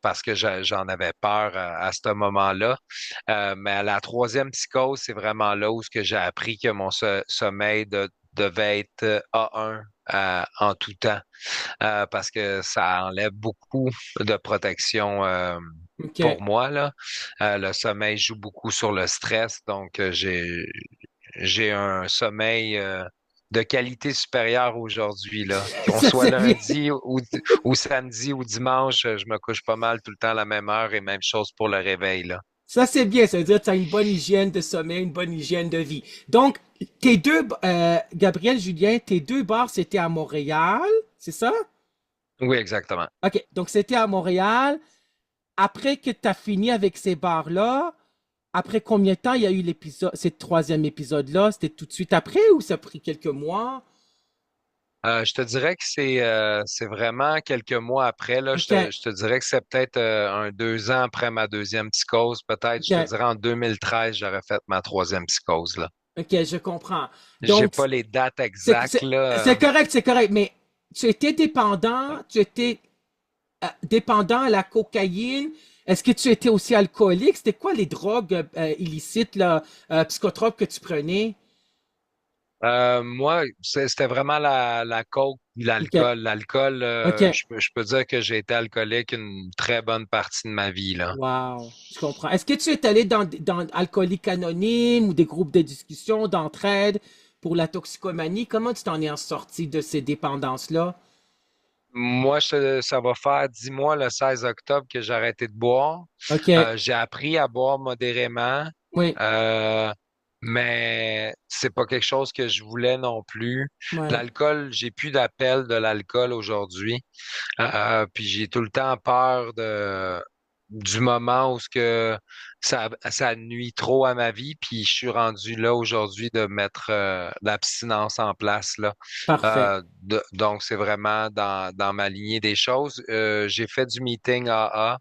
parce que j'en avais peur à ce moment-là. Mais à la troisième psychose, c'est vraiment là où ce que j'ai appris que mon sommeil devait être A1 en tout temps parce que ça enlève beaucoup de protection Ok. pour moi là. Le sommeil joue beaucoup sur le stress, donc j'ai un sommeil de qualité supérieure aujourd'hui là. Qu'on Ça, soit c'est bien. lundi ou samedi ou dimanche, je me couche pas mal tout le temps à la même heure et même chose pour le réveil là. Ça, c'est bien. Ça veut dire que tu as une bonne hygiène de sommeil, une bonne hygiène de vie. Donc, Gabriel, Julien, tes deux bars, c'était à Montréal, c'est ça? Oui, exactement. OK. Donc, c'était à Montréal. Après que tu as fini avec ces bars-là, après combien de temps il y a eu l'épisode, ce troisième épisode-là? C'était tout de suite après ou ça a pris quelques mois? Je te dirais que c'est vraiment quelques mois après, là. OK. Je te dirais que c'est peut-être 2 ans après ma deuxième psychose, peut-être. Je te OK. dirais en 2013, j'aurais fait ma troisième psychose, là. OK, je comprends. J'ai Donc, pas les dates c'est exactes, c'est- là. c'est correct, c'est correct. Mais tu étais dépendant à la cocaïne. Est-ce que tu étais aussi alcoolique? C'était quoi les drogues illicites, là, psychotropes que tu prenais? Moi, c'était vraiment la coke, puis OK. l'alcool. L'alcool, OK. je peux dire que j'ai été alcoolique une très bonne partie de ma vie, là. Wow. Je comprends. Est-ce que tu es allé dans Alcooliques Anonymes ou des groupes de discussion, d'entraide pour la toxicomanie? Comment tu t'en es en sorti de ces dépendances-là? Moi, ça va faire 10 mois le 16 octobre que j'ai arrêté de boire. OK. J'ai appris à boire modérément, Oui. euh, mais c'est pas quelque chose que je voulais non plus. Ouais. L'alcool, j'ai plus d'appel de l'alcool aujourd'hui. Puis j'ai tout le temps peur du moment où ce que ça nuit trop à ma vie. Puis je suis rendu là aujourd'hui de mettre l'abstinence en place là. Parfait. Donc c'est vraiment dans ma lignée des choses. J'ai fait du meeting AA.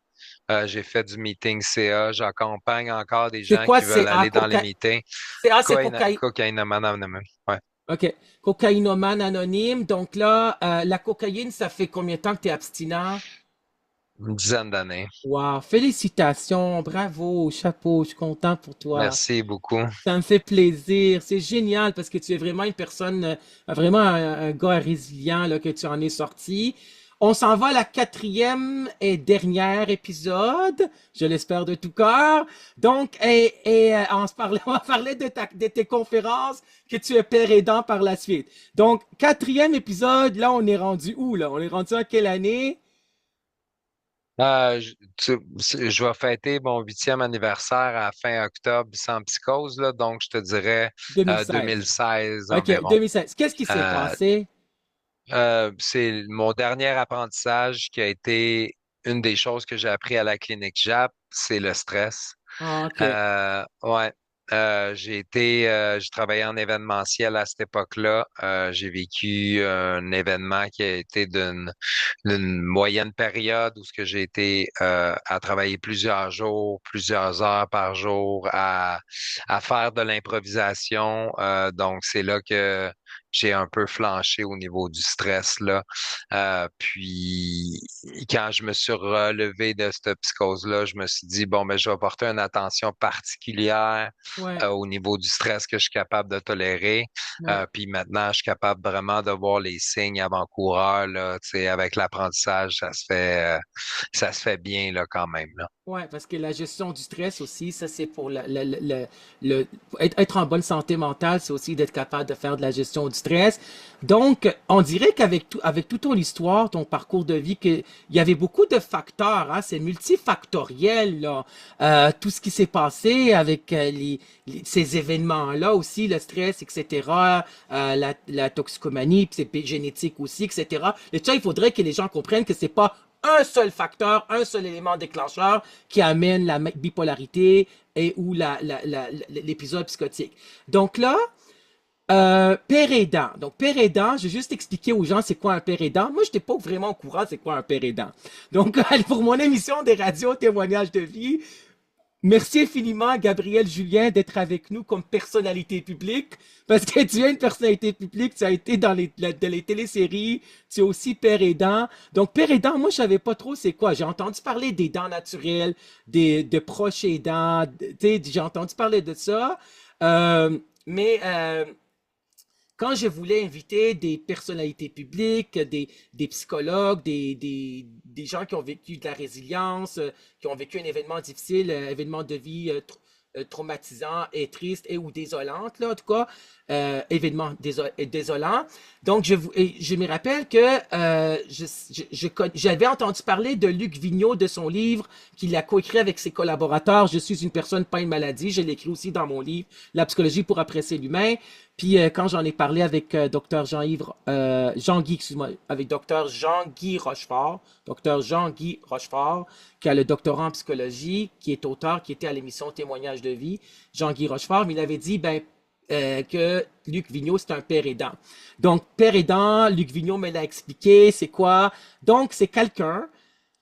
J'ai fait du meeting CA. J'accompagne encore des C'est gens quoi? qui veulent aller dans les meetings. C'est cocaïne. Cocaïne, madame, ouais. OK. Cocaïnomane anonyme. Donc là, la cocaïne, ça fait combien de temps que tu es abstinent? Une dizaine d'années. Wow. Félicitations. Bravo. Chapeau. Je suis content pour toi. Merci beaucoup. Ça me fait plaisir. C'est génial parce que tu es vraiment une personne, vraiment un gars résilient là, que tu en es sorti. On s'en va à la quatrième et dernière épisode, je l'espère de tout cœur. Donc, on va parler de tes conférences que tu es père aidant par la suite. Donc, quatrième épisode, là, on est rendu où, là? On est rendu en quelle année? Je vais fêter mon 8e anniversaire à fin octobre sans psychose, là, donc je te dirais 2016. 2016 OK, environ. 2016. Qu'est-ce qui s'est Euh, passé? c'est mon dernier apprentissage qui a été une des choses que j'ai appris à la clinique JAP, c'est le stress. Ah, OK. Ouais. J'ai travaillé en événementiel à cette époque-là. J'ai vécu un événement qui a été d'une moyenne période où ce que j'ai été à travailler plusieurs jours, plusieurs heures par jour, à faire de l'improvisation. Donc c'est là que j'ai un peu flanché au niveau du stress là. Puis quand je me suis relevé de cette psychose-là, je me suis dit bon ben je vais porter une attention particulière Ouais, au niveau du stress que je suis capable de tolérer. ouais. Puis maintenant, je suis capable vraiment de voir les signes avant-coureurs, là, tu sais, avec l'apprentissage, ça se fait bien, là, quand même, là. Ouais, parce que la gestion du stress aussi, ça c'est pour être en bonne santé mentale, c'est aussi d'être capable de faire de la gestion du stress. Donc, on dirait avec toute ton histoire, ton parcours de vie, qu'il y avait beaucoup de facteurs, hein, c'est multifactoriel, là. Tout ce qui s'est passé avec ces événements-là aussi, le stress, etc., la toxicomanie, puis c'est génétique aussi, etc. Et ça, il faudrait que les gens comprennent que c'est pas un seul facteur, un seul élément déclencheur qui amène la bipolarité et ou l'épisode psychotique. Donc là, père aidant. Donc, père aidant, je vais juste expliquer aux gens c'est quoi un père aidant. Moi, je n'étais pas vraiment au courant c'est quoi un père aidant. Donc, pour mon émission des radios témoignages de vie, merci infiniment, Gabriel Julien, d'être avec nous comme personnalité publique, parce que tu es une personnalité publique, tu as été dans les téléséries, tu es aussi père aidant. Donc, père aidant, moi, je savais pas trop c'est quoi. J'ai entendu parler des dents naturelles, de proches aidants, tu sais, j'ai entendu parler de ça. Mais quand je voulais inviter des personnalités publiques, des psychologues, des gens qui ont vécu de la résilience, qui ont vécu un événement difficile, événement de vie traumatisant et triste et ou désolante, là, en tout cas, événement désolant. Donc, je me rappelle que j'avais entendu parler de Luc Vigneault, de son livre qu'il a coécrit avec ses collaborateurs. Je suis une personne, pas une maladie. Je l'ai écrit aussi dans mon livre, La psychologie pour apprécier l'humain. Puis quand j'en ai parlé avec Dr Jean-Yves, Jean-Guy, excuse-moi, avec Dr Jean-Guy Rochefort, Dr Jean-Guy Rochefort, qui a le doctorat en psychologie, qui est auteur, qui était à l'émission Témoignages de vie, Jean-Guy Rochefort, mais il avait dit que Luc Vigneault, c'est un père aidant. Donc, père aidant, Luc Vigneault me l'a expliqué, c'est quoi? Donc, c'est quelqu'un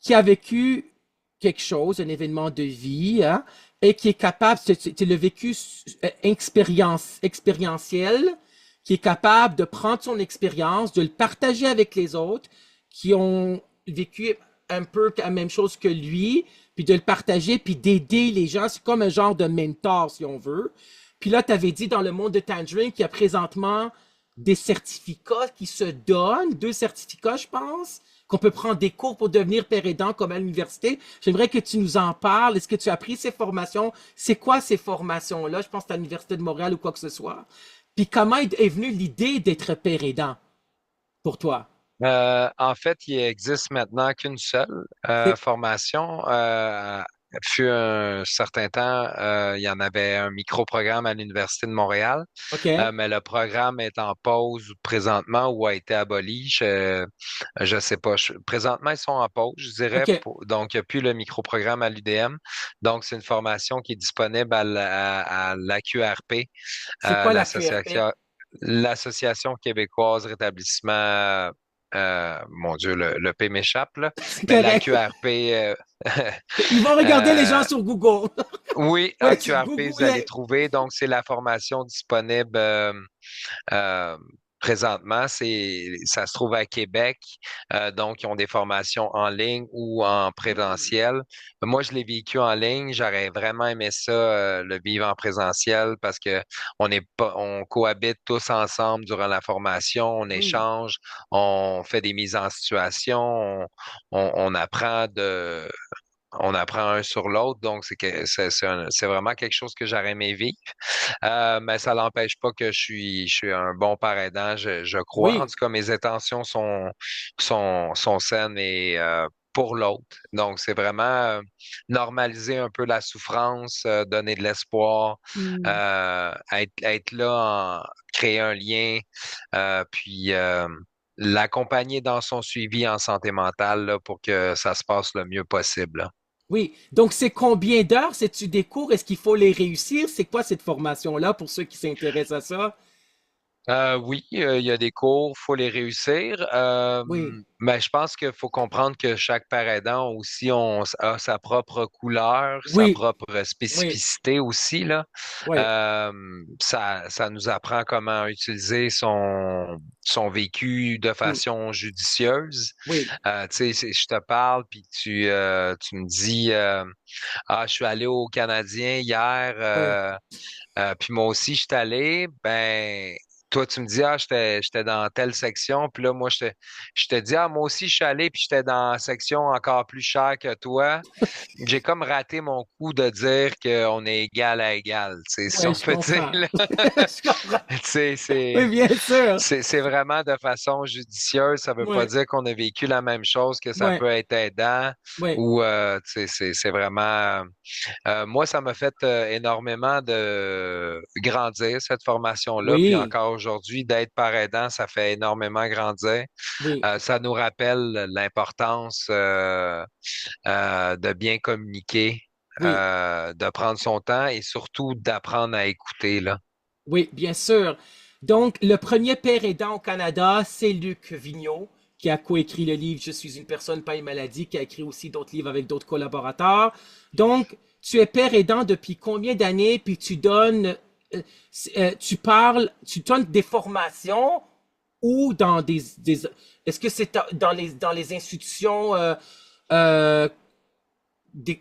qui a vécu quelque chose, un événement de vie, hein, et qui est capable, c'est le vécu expérientiel, qui est capable de prendre son expérience, de le partager avec les autres qui ont vécu un peu la même chose que lui, puis de le partager, puis d'aider les gens. C'est comme un genre de mentor, si on veut. Puis là, tu avais dit dans le monde de Tangerine qu'il y a présentement des certificats qui se donnent, deux certificats, je pense, qu'on peut prendre des cours pour devenir père aidant comme à l'université. J'aimerais que tu nous en parles. Est-ce que tu as pris ces formations? C'est quoi ces formations-là? Je pense que c'est à l'Université de Montréal ou quoi que ce soit. Puis comment est venue l'idée d'être père aidant pour toi? En fait, il existe maintenant qu'une seule C'est formation. Fut un certain temps, il y en avait un micro-programme à l'Université de Montréal, OK. mais le programme est en pause présentement ou a été aboli. Je sais pas. Présentement, ils sont en pause, je dirais. OK. Donc, il n'y a plus le micro-programme à l'UDM. Donc, c'est une formation qui est disponible à l'AQRP, C'est quoi la QRP? l'association, l'Association québécoise rétablissement. Mon Dieu, le P m'échappe, là. C'est Mais la correct. QRP, Ils vont regarder les gens euh, sur Google. oui, Ouais, tu AQRP, vous allez googlais. trouver. Donc, c'est la formation disponible euh, présentement, ça se trouve à Québec. Donc, ils ont des formations en ligne ou en présentiel. Moi, je l'ai vécu en ligne. J'aurais vraiment aimé ça, le vivre en présentiel parce que on cohabite tous ensemble durant la formation, on Oui, échange, on fait des mises en situation, on apprend on apprend un sur l'autre. Donc, c'est vraiment quelque chose que j'aurais aimé vivre. Mais ça n'empêche pas que je suis un bon parent aidant, je crois. En oui. tout cas, mes intentions sont saines et pour l'autre. Donc, c'est vraiment normaliser un peu la souffrance, donner de l'espoir, Hmm. être là, créer un lien, puis l'accompagner dans son suivi en santé mentale là, pour que ça se passe le mieux possible, là. Oui. Donc, c'est combien d'heures? C'est-tu des cours? Est-ce qu'il faut les réussir? C'est quoi cette formation-là pour ceux qui s'intéressent à ça? Oui, il y a des cours, faut les réussir. Oui, Mais je pense qu'il faut comprendre que chaque parent aussi a sa propre couleur, sa oui, propre oui, spécificité aussi là. oui, Ça nous apprend comment utiliser son vécu de hmm, façon judicieuse. oui, Tu sais, je te parle puis tu me dis ah, je suis allé au Canadien hier. oui. Puis moi aussi, je suis allé, ben, toi, tu me dis, ah, j'étais dans telle section, puis là, moi, je te dis, ah, moi aussi, je suis allé, puis j'étais dans la section encore plus chère que toi. J'ai comme raté mon coup de dire qu'on est égal à égal, tu sais, si Oui, on je peut dire, comprends. là. Je comprends. Tu sais, Oui, bien sûr. c'est vraiment de façon judicieuse. Ça veut pas Oui, dire qu'on a vécu la même chose, que ça oui, peut être aidant oui, ou, tu sais, c'est vraiment, moi, ça m'a fait énormément de grandir, cette formation-là. Puis oui, encore aujourd'hui, d'être par aidant, ça fait énormément grandir. oui, Ça nous rappelle l'importance de bien communiquer, oui, de prendre son temps et surtout d'apprendre à écouter, là. oui, bien sûr. Donc, le premier père aidant au Canada, c'est Luc Vigneault, qui a coécrit le livre Je suis une personne, pas une maladie, qui a écrit aussi d'autres livres avec d'autres collaborateurs. Donc, tu es père aidant depuis combien d'années, puis tu donnes, tu parles, tu donnes des formations ou dans est-ce que c'est dans les institutions euh,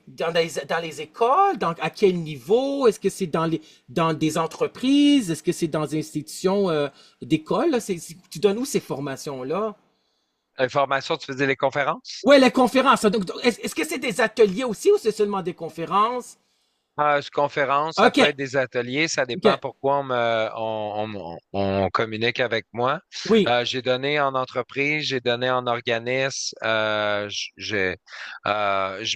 dans les écoles? Donc, à quel niveau? Est-ce que c'est dans des entreprises? Est-ce que c'est dans des institutions d'école? Là? Tu donnes où ces formations-là? Information, tu faisais les conférences? Ouais, les conférences. Donc, est-ce que c'est des ateliers aussi ou c'est seulement des conférences? Conférence, ça OK, peut être des ateliers, ça dépend OK. pourquoi on communique avec moi. Oui. J'ai donné en entreprise, j'ai donné en organisme, je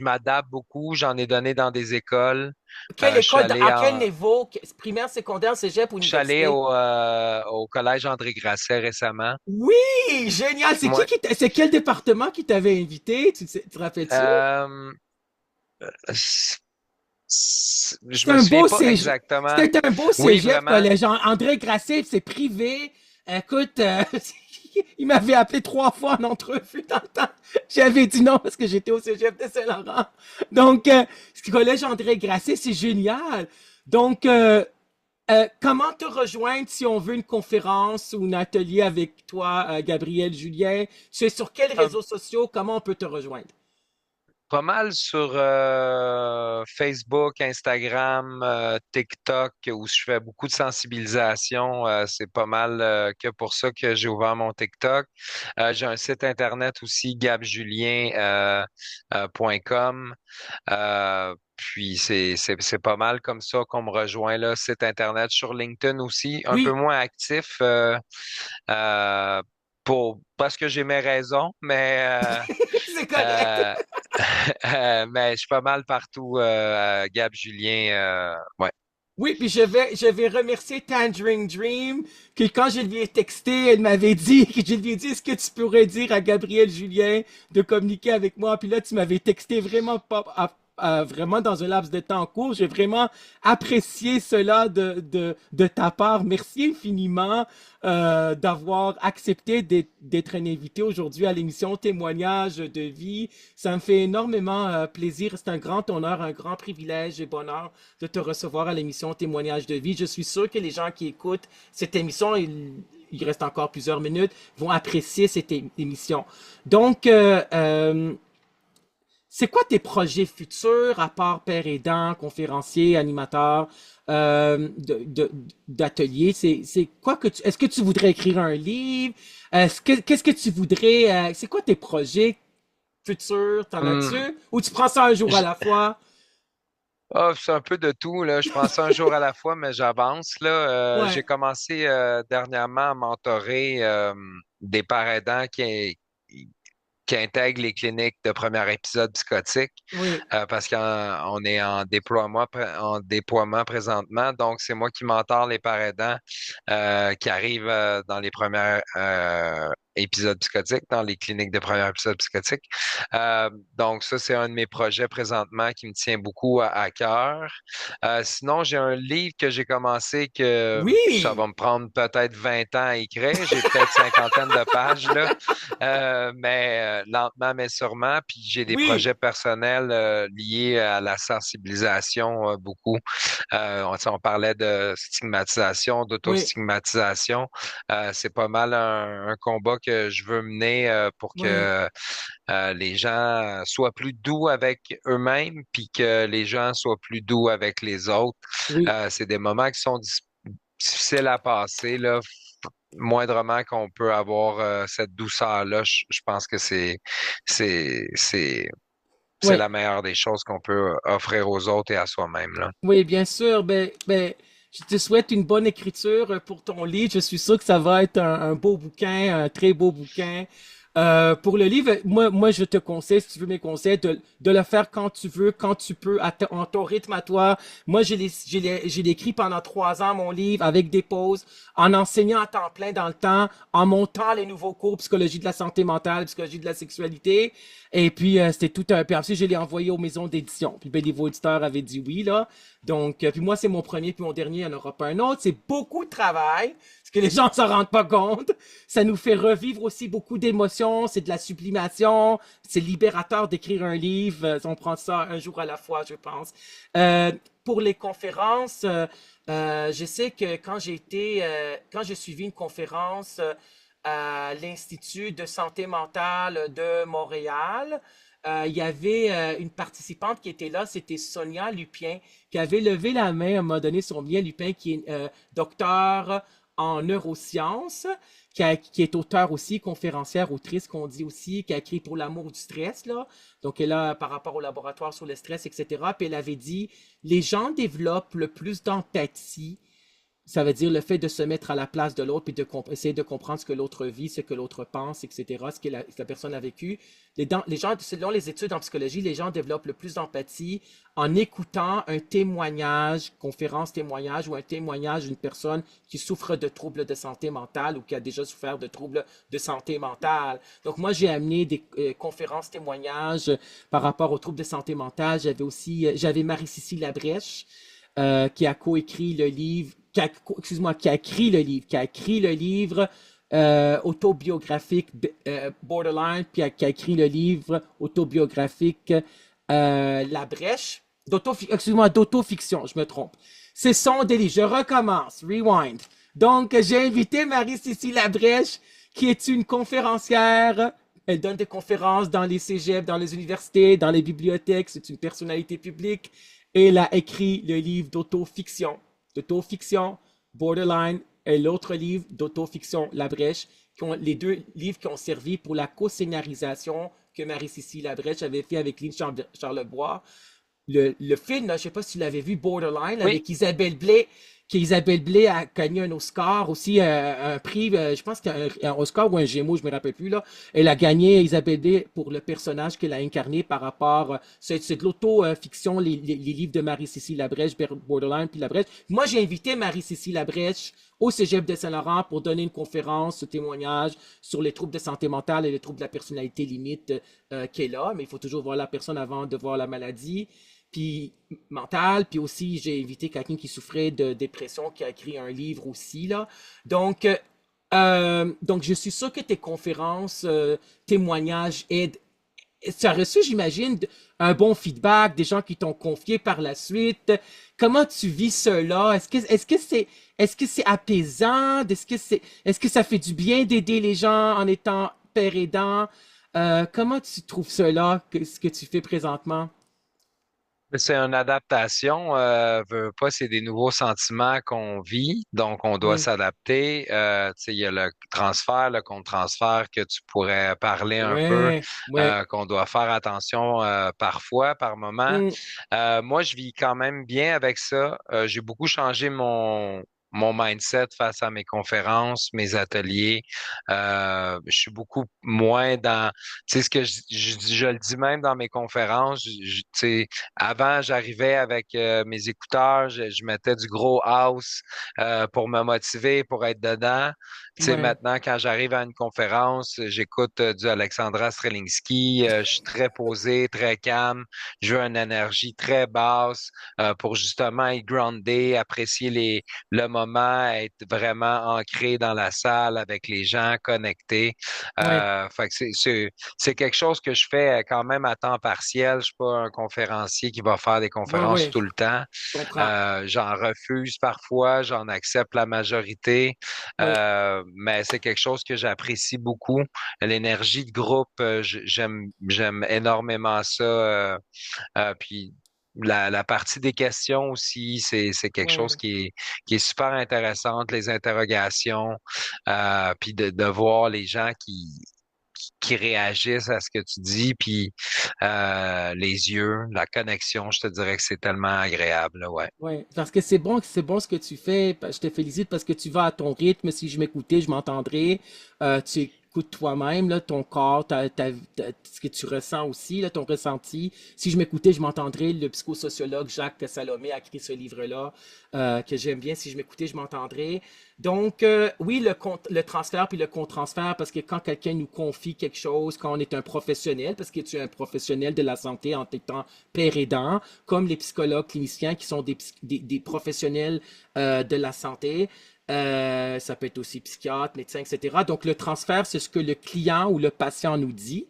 m'adapte beaucoup, j'en ai donné dans des écoles. Quelle Je suis école? allé À quel niveau? Primaire, secondaire, cégep ou je suis allé université? au collège André Grasset récemment. Oui! Génial! Moi, C'est quel département qui t'avait invité? Tu te rappelles-tu? euh, je C'était me un souviens beau pas cégep. exactement. C'était un beau Oui, cégep, vraiment. collège. André Grasset, c'est privé. Écoute, il m'avait appelé 3 fois en entrevue dans le temps. J'avais dit non parce que j'étais au cégep de Saint-Laurent. Donc, ce collège André Grasset, c'est génial. Donc, comment te rejoindre si on veut une conférence ou un atelier avec toi, Gabriel Julien? Tu es sur quels réseaux sociaux? Comment on peut te rejoindre? Pas mal sur Facebook, Instagram, TikTok, où je fais beaucoup de sensibilisation. C'est pas mal que pour ça que j'ai ouvert mon TikTok. J'ai un site internet aussi, gabjulien.com. Puis c'est pas mal comme ça qu'on me rejoint là, site internet, sur LinkedIn aussi, un peu Oui, moins actif euh, parce que j'ai mes raisons, c'est correct. euh, mais je suis pas mal partout, Gab Julien. Ouais. Oui, puis je vais remercier Tangerine Dream, que quand je lui ai texté, elle m'avait dit, que je lui ai dit, est-ce que tu pourrais dire à Gabriel Julien de communiquer avec moi? Puis là, tu m'avais texté vraiment pas, vraiment dans un laps de temps court. J'ai vraiment apprécié cela de ta part. Merci infiniment d'avoir accepté d'être un invité aujourd'hui à l'émission Témoignage de vie. Ça me fait énormément plaisir. C'est un grand honneur, un grand privilège et bonheur de te recevoir à l'émission Témoignage de vie. Je suis sûr que les gens qui écoutent cette émission, il reste encore plusieurs minutes, vont apprécier cette émission. Donc, c'est quoi tes projets futurs, à part père aidant, conférencier, animateur d'atelier? C'est quoi que est-ce que tu voudrais écrire un livre? Qu'est-ce que tu voudrais, c'est quoi tes projets futurs? T'en Hmm. as-tu? Ou tu prends ça un jour à la fois? Ah, c'est un peu de tout, là. Je prends ça un jour à la fois, mais j'avance, là. J'ai Ouais, commencé dernièrement à mentorer des parents aidants qui intègrent les cliniques de premier épisode psychotique oui, parce qu'on est en déploiement présentement. Donc, c'est moi qui mentor les parents aidants qui arrivent dans les premiers épisodes psychotiques, dans les cliniques de premier épisode psychotique. Donc, ça, c'est un de mes projets présentement qui me tient beaucoup à cœur. Sinon, j'ai un livre que j'ai commencé que ça oui, va me prendre peut-être 20 ans à écrire. J'ai peut-être cinquantaine de pages, là. Mais lentement, mais sûrement. Puis j'ai des oui, projets personnels liés à la sensibilisation beaucoup. On parlait de stigmatisation, oui, d'autostigmatisation. C'est pas mal un combat que je veux mener pour oui, que les gens soient plus doux avec eux-mêmes, puis que les gens soient plus doux avec les autres. oui. C'est des moments qui sont difficiles à passer, là. Moindrement qu'on peut avoir cette douceur-là, je pense que c'est, c'est, c'est Oui, la meilleure des choses qu'on peut offrir aux autres et à soi-même, là. oui, bien sûr. Je te souhaite une bonne écriture pour ton livre. Je suis sûr que ça va être un beau bouquin, un très beau bouquin. Pour le livre, moi, je te conseille, si tu veux mes conseils, de le faire quand tu veux, quand tu peux, en ton rythme à toi. Moi, j'ai écrit pendant 3 ans, mon livre, avec des pauses, en enseignant à temps plein dans le temps, en montant les nouveaux cours, psychologie de la santé mentale, psychologie de la sexualité. Et puis, c'était tout un... Puis ensuite, je l'ai envoyé aux maisons d'édition. Puis, ben, les éditeurs avaient dit oui, là. Donc, puis moi, c'est mon premier, puis mon dernier, il n'y en aura pas un autre. C'est beaucoup de travail, parce que les gens ne s'en rendent pas compte. Ça nous fait revivre aussi beaucoup d'émotions, c'est de la sublimation, c'est libérateur d'écrire un livre. On prend ça un jour à la fois, je pense. Euh, pour les conférences, je sais que quand j'ai suivi une conférence à l'Institut de santé mentale de Montréal, il y avait une participante qui était là, c'était Sonia Lupien, qui avait levé la main à un moment donné, Sonia Lupien, qui est docteur en neurosciences, qui est auteur aussi, conférencière, autrice, qu'on dit aussi, qui a écrit pour l'amour du stress, là. Donc, elle a, par rapport au laboratoire sur le stress, etc. Puis elle avait dit, les gens développent le plus d'empathie, ça veut dire le fait de se mettre à la place de l'autre, puis essayer de comprendre ce que l'autre vit, ce que l'autre pense, etc., ce que la personne a vécu. Les gens, selon les études en psychologie, les gens développent le plus d'empathie en écoutant un témoignage, conférence témoignage, ou un témoignage d'une personne qui souffre de troubles de santé mentale ou qui a déjà souffert de troubles de santé mentale. Donc moi, j'ai amené des conférences témoignages par rapport aux troubles de santé mentale. J'avais Marie-Cécile Labrèche, qui a coécrit le livre, excuse-moi, qui a écrit le livre autobiographique Borderline, puis qui a écrit le livre autobiographique La Brèche, excuse-moi, d'autofiction, je me trompe. Ce sont des livres. Je recommence, rewind. Donc, j'ai invité Marie-Cécile Labrèche, qui est une conférencière. Elle donne des conférences dans les cégeps, dans les universités, dans les bibliothèques. C'est une personnalité publique. Et elle a écrit le livre d'autofiction, Borderline, et l'autre livre d'autofiction, La Brèche, les deux livres qui ont servi pour la co-scénarisation que Marie-Cécile Labrèche avait fait avec Lynn Charlebois. Le film, je ne sais pas si tu l'avais vu, Borderline, Oui, avec Isabelle Blais, Isabelle Blais a gagné un Oscar aussi, un prix, je pense qu'il y a un Oscar ou un Gémeaux, je me rappelle plus là. Elle a gagné Isabelle Blais pour le personnage qu'elle a incarné par rapport, c'est de l'auto-fiction, les livres de Marie-Cécile Labrèche, Borderline puis Labrèche. Moi, j'ai invité Marie-Cécile Labrèche au Cégep de Saint-Laurent pour donner une conférence, ce témoignage sur les troubles de santé mentale et les troubles de la personnalité limite qu'elle a, mais il faut toujours voir la personne avant de voir la maladie puis mentale, puis aussi j'ai invité quelqu'un qui souffrait de dépression, qui a écrit un livre aussi, là. Donc je suis sûr que tes conférences, témoignages aident tu as reçu, j'imagine, un bon feedback, des gens qui t'ont confié par la suite. Comment tu vis cela? Est-ce que c'est apaisant? Est-ce que ça fait du bien d'aider les gens en étant père aidant? Comment tu trouves cela, ce que tu fais présentement? C'est une adaptation, veux pas, c'est des nouveaux sentiments qu'on vit, donc on doit Oui, s'adapter. Tu sais, il y a le transfert, le contre-transfert que tu pourrais parler un peu, ouais, ouais. qu'on doit faire attention parfois, par moment. Mm, Moi, je vis quand même bien avec ça. J'ai beaucoup changé mon mindset face à mes conférences, mes ateliers. Je suis beaucoup moins dans, tu sais, ce que je le dis même dans mes conférences, tu sais, avant, j'arrivais avec mes écouteurs, je mettais du gros house pour me motiver, pour être dedans. Tu sais, ouais, maintenant, quand j'arrive à une conférence, j'écoute du Alexandra Strelinski. Je suis très posé, très calme. Je veux une énergie très basse pour justement être groundé, apprécier le moment, être vraiment ancré dans la salle avec les gens, connectés. ouais, Fait que c'est quelque chose que je fais quand même à temps partiel. Je suis pas un conférencier qui va faire des ouais, conférences ouais, tout le temps. je comprends. J'en refuse parfois, j'en accepte la majorité, Ouais, mais c'est quelque chose que j'apprécie beaucoup. L'énergie de groupe, j'aime énormément ça. Puis la partie des questions aussi, c'est quelque chose ouais. qui est super intéressante, les interrogations, puis de voir les gens qui réagissent à ce que tu dis, puis les yeux, la connexion, je te dirais que c'est tellement agréable, là, ouais. Ouais, parce que c'est bon ce que tu fais. Je te félicite parce que tu vas à ton rythme. Si je m'écoutais, je m'entendrais. Tu écoutes toi-même, là, ton corps, ce que tu ressens aussi, là, ton ressenti. Si je m'écoutais, je m'entendrais. Le psychosociologue Jacques Salomé a écrit ce livre-là, que j'aime bien. Si je m'écoutais, je m'entendrais. Donc, oui, le transfert puis le contre-transfert, parce que quand quelqu'un nous confie quelque chose, quand on est un professionnel, parce que tu es un professionnel de la santé en étant père aidant, comme les psychologues cliniciens qui sont des professionnels de la santé, ça peut être aussi psychiatre, médecin, etc. Donc, le transfert, c'est ce que le client ou le patient nous dit.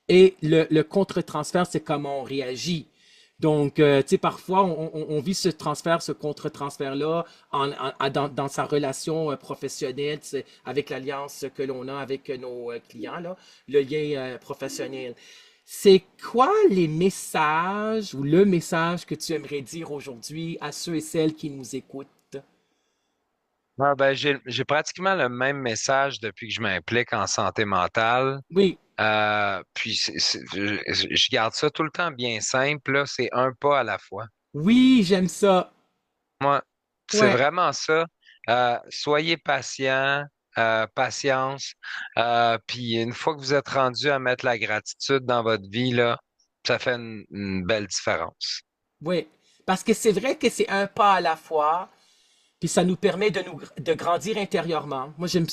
Et le contre-transfert, c'est comment on réagit. Donc, tu sais, parfois, on vit ce transfert, ce contre-transfert-là dans sa relation professionnelle, avec l'alliance que l'on a avec nos clients, là, le lien professionnel. C'est quoi les messages ou le message que tu aimerais dire aujourd'hui à ceux et celles qui nous écoutent? Ah, ben, j'ai pratiquement le même message depuis que je m'implique en santé mentale. Oui, Puis je garde ça tout le temps bien simple, là, c'est un pas à la fois. oui, j'aime ça. Moi, c'est Ouais. vraiment ça. Soyez patient, patience. Puis une fois que vous êtes rendu à mettre la gratitude dans votre vie, là, ça fait une belle différence. Oui, parce que c'est vrai que c'est un pas à la fois, puis ça nous permet de grandir intérieurement. Moi, j'aime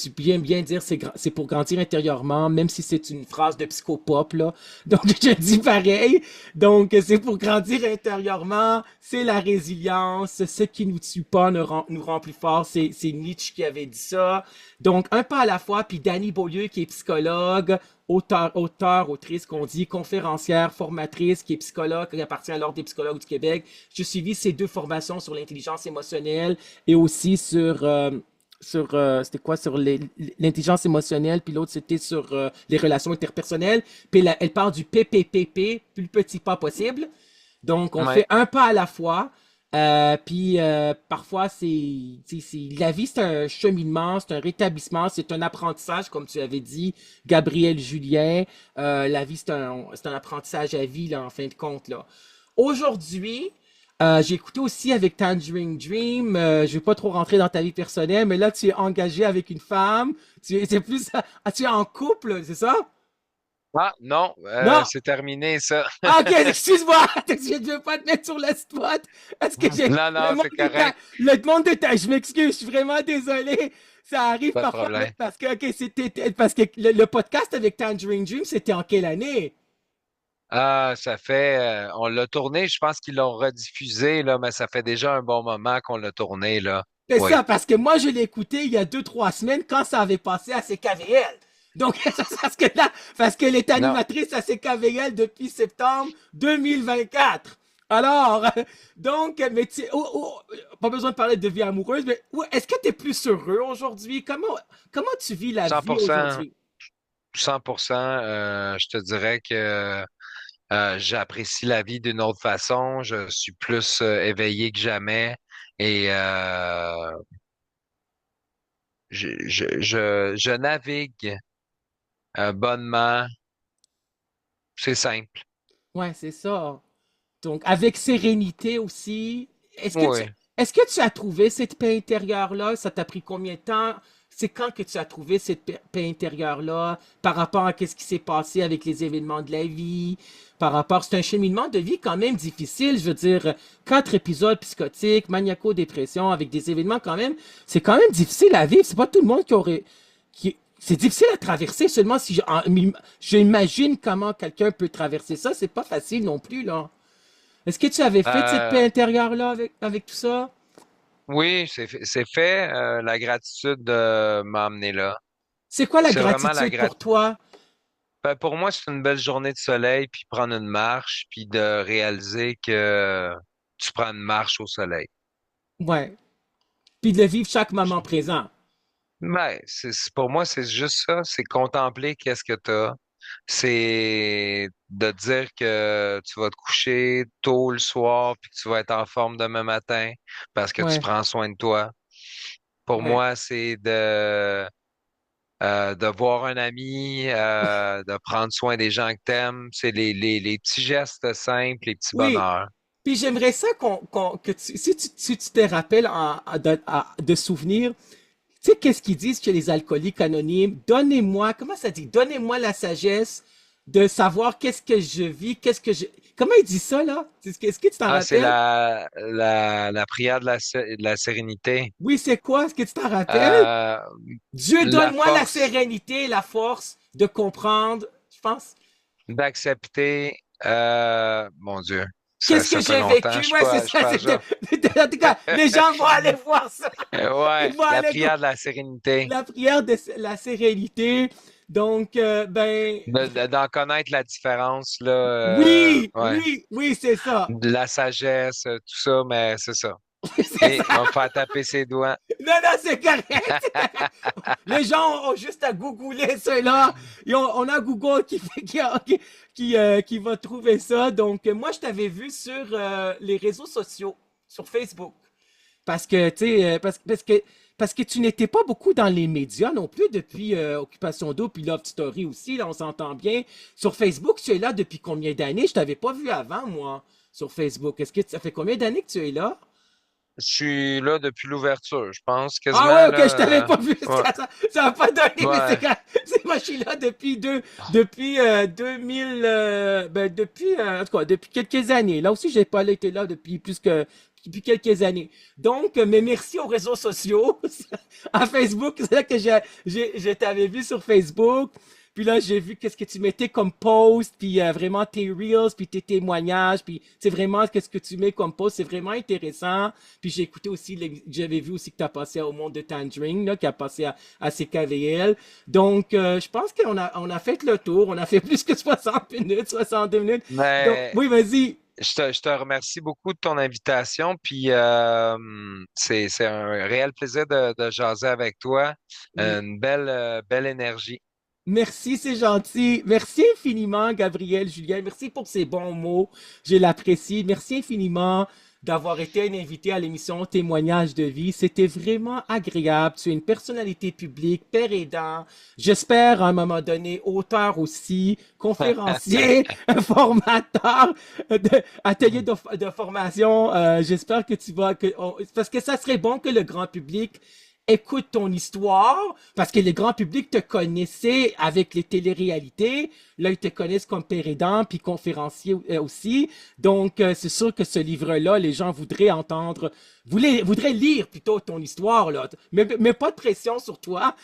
bien dire c'est pour grandir intérieurement, même si c'est une phrase de psychopop, là. Donc, je dis pareil. Donc, c'est pour grandir intérieurement, c'est la résilience, ce qui nous tue pas nous rend plus forts. C'est Nietzsche qui avait dit ça. Donc, un pas à la fois, puis Danny Beaulieu, qui est psychologue, autrice, qu'on dit, conférencière, formatrice, qui est psychologue, qui appartient à l'Ordre des psychologues du Québec. J'ai suivi ces deux formations sur l'intelligence émotionnelle et aussi c'était quoi sur l'intelligence émotionnelle, puis l'autre c'était sur les relations interpersonnelles. Puis elle parle du PPPP, plus petit pas possible. Donc on Ouais. fait un pas à la fois. Puis parfois la vie c'est un cheminement, c'est un rétablissement, c'est un apprentissage comme tu avais dit, Gabriel Julien. La vie c'est un apprentissage à vie là en fin de compte là. Aujourd'hui, j'ai écouté aussi avec Tangerine Dream. Je vais pas trop rentrer dans ta vie personnelle, mais là, tu es engagé avec une femme. C'est plus, tu es en couple, c'est ça? Ah, non, Non! c'est terminé, ça. Ah, ok, excuse-moi! Je ne veux pas te mettre sur le spot. Est-ce que j'ai, Non, non, c'est correct. le monde de ta, je m'excuse, je suis vraiment désolé. Ça arrive Pas de parfois, mais problème. parce que, ok, parce que le podcast avec Tangerine Dream, c'était en quelle année? Ah, ça fait, on l'a tourné, je pense qu'ils l'ont rediffusé, là, mais ça fait déjà un bon moment qu'on l'a tourné, là. C'est Oui. ça, parce que moi, je l'ai écouté il y a 2, 3 semaines quand ça avait passé à CKVL. Donc, parce qu'elle est Non, animatrice à CKVL depuis septembre 2024. Alors, donc, mais pas besoin de parler de vie amoureuse, mais est-ce que tu es plus heureux aujourd'hui? Comment tu vis la vie 100%, aujourd'hui? 100%, je te dirais que j'apprécie la vie d'une autre façon. Je suis plus éveillé que jamais et je navigue bonnement. C'est simple. Ouais, c'est ça. Donc, avec sérénité aussi, est-ce que tu, Oui. est-ce que tu as trouvé cette paix intérieure-là? Ça t'a pris combien de temps? C'est quand que tu as trouvé cette paix intérieure-là par rapport à ce qui s'est passé avec les événements de la vie? C'est un cheminement de vie quand même difficile. Je veux dire, 4 épisodes psychotiques, maniaco-dépression avec des événements quand même, c'est quand même difficile à vivre. C'est pas tout le monde c'est difficile à traverser seulement si j'imagine comment quelqu'un peut traverser ça. C'est pas facile non plus, là. Est-ce que tu avais fait cette Euh, paix intérieure-là avec tout ça? oui, c'est fait. La gratitude m'a amené là. C'est quoi la C'est vraiment la gratitude pour gratitude. toi? Pour moi, c'est une belle journée de soleil, puis prendre une marche, puis de réaliser que tu prends une marche au soleil. Ouais. Puis de le vivre chaque moment présent. Ben, pour moi, c'est juste ça. C'est contempler qu'est-ce que t'as. C'est de dire que tu vas te coucher tôt le soir, puis que tu vas être en forme demain matin parce que tu Ouais, prends soin de toi. Pour ouais. moi, c'est de voir un ami, de prendre soin des gens que t'aimes. C'est les petits gestes simples, les petits Oui. bonheurs. Puis j'aimerais ça si tu te rappelles de souvenirs, tu sais, qu'est-ce qu'ils disent chez les alcooliques anonymes? Donnez-moi, comment ça dit? Donnez-moi la sagesse de savoir qu'est-ce que je vis, Comment il dit ça, là? Est-ce que tu t'en Ah, c'est rappelles? la prière de la sérénité. Oui, c'est quoi? Est-ce que tu t'en rappelles? Euh, Dieu, la donne-moi la force sérénité et la force de comprendre, je pense. d'accepter, mon Dieu, Qu'est-ce que ça fait j'ai longtemps, vécu? Ouais, c'est je suis ça. pas à jour. En tout cas, les gens vont aller voir ça. Ils Ouais, vont la aller prière de la sérénité, la prière de la sérénité. Donc, ben, d'en connaître la différence, là, oui, ouais, oui, oui, c'est ça. de la sagesse, tout ça, mais c'est ça. C'est Et ça. on va faire taper ses doigts. Non, non, c'est correct. Les gens ont juste à googler cela. On a Google qui va trouver ça. Donc, moi, je t'avais vu sur les réseaux sociaux, sur Facebook. Parce que, tu sais, parce que tu n'étais pas beaucoup dans les médias non plus depuis Occupation d'eau puis Love Story aussi, là, on s'entend bien. Sur Facebook, tu es là depuis combien d'années? Je t'avais pas vu avant, moi, sur Facebook. Est-ce que ça fait combien d'années que tu es là? Je suis là depuis l'ouverture, je pense, Ah ouais, quasiment, ok, je t'avais là. pas vu. Ouais, Ça va pas donné, mais ouais. moi, je suis là depuis 2000, en tout cas, depuis quelques années. Là aussi, j'ai pas été là depuis quelques années. Donc, mais merci aux réseaux sociaux, à Facebook, c'est là que je t'avais vu sur Facebook. Puis là, j'ai vu qu'est-ce que tu mettais comme post, puis vraiment tes reels, puis tes témoignages, puis c'est vraiment qu'est-ce que tu mets comme post, c'est vraiment intéressant. Puis j'ai écouté aussi, j'avais vu aussi que tu as passé au monde de Tangerine, là, qui a passé à CKVL. Donc, je pense on a fait le tour. On a fait plus que 60 minutes, 62 minutes. Donc, Mais oui, vas-y. je te remercie beaucoup de ton invitation, puis c'est un réel plaisir de jaser avec toi. Oui. Belle énergie. Merci, c'est gentil. Merci infiniment, Gabriel, Julien. Merci pour ces bons mots. Je l'apprécie. Merci infiniment d'avoir été un invité à l'émission Témoignages de vie. C'était vraiment agréable. Tu es une personnalité publique, père aidant. J'espère à un moment donné, auteur aussi, conférencier, formateur, atelier de formation. J'espère que parce que ça serait bon que le grand public écoute ton histoire, parce que le grand public te connaissait avec les téléréalités. Là, ils te connaissent comme père aidant, puis conférencier aussi. Donc, c'est sûr que ce livre-là, les gens voudraient entendre, voudraient lire plutôt ton histoire, là. Mais pas de pression sur toi.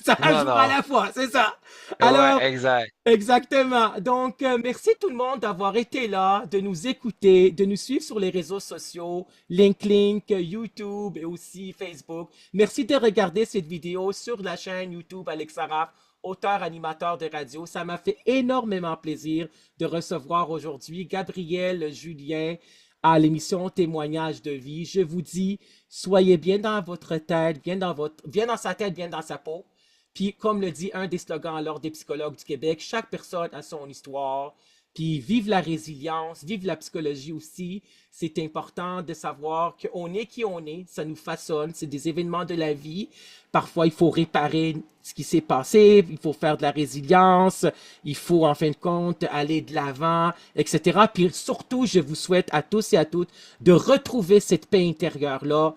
Ça un Non, jour à non. la fois, c'est ça. Ouais, Alors, exact. exactement. Donc, merci tout le monde d'avoir été là, de nous écouter, de nous suivre sur les réseaux sociaux, Link, YouTube et aussi Facebook. Merci de regarder cette vidéo sur la chaîne YouTube Alexa Raff auteur, animateur de radio. Ça m'a fait énormément plaisir de recevoir aujourd'hui Gabriel Julien à l'émission Témoignage de vie. Je vous dis, soyez bien dans votre tête, bien dans sa tête, bien dans sa peau. Puis, comme le dit un des slogans alors des psychologues du Québec, chaque personne a son histoire. Puis, vive la résilience, vive la psychologie aussi. C'est important de savoir qu'on est qui on est, ça nous façonne, c'est des événements de la vie. Parfois, il faut réparer ce qui s'est passé, il faut faire de la résilience, il faut en fin de compte aller de l'avant, etc. Puis surtout, je vous souhaite à tous et à toutes de retrouver cette paix intérieure-là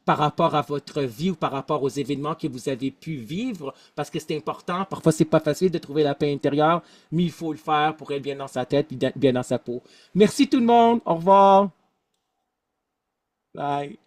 par rapport à votre vie ou par rapport aux événements que vous avez pu vivre, parce que c'est important. Parfois, c'est pas facile de trouver la paix intérieure, mais il faut le faire pour être bien dans sa tête et bien dans sa peau. Merci tout le monde. Au revoir. Bye.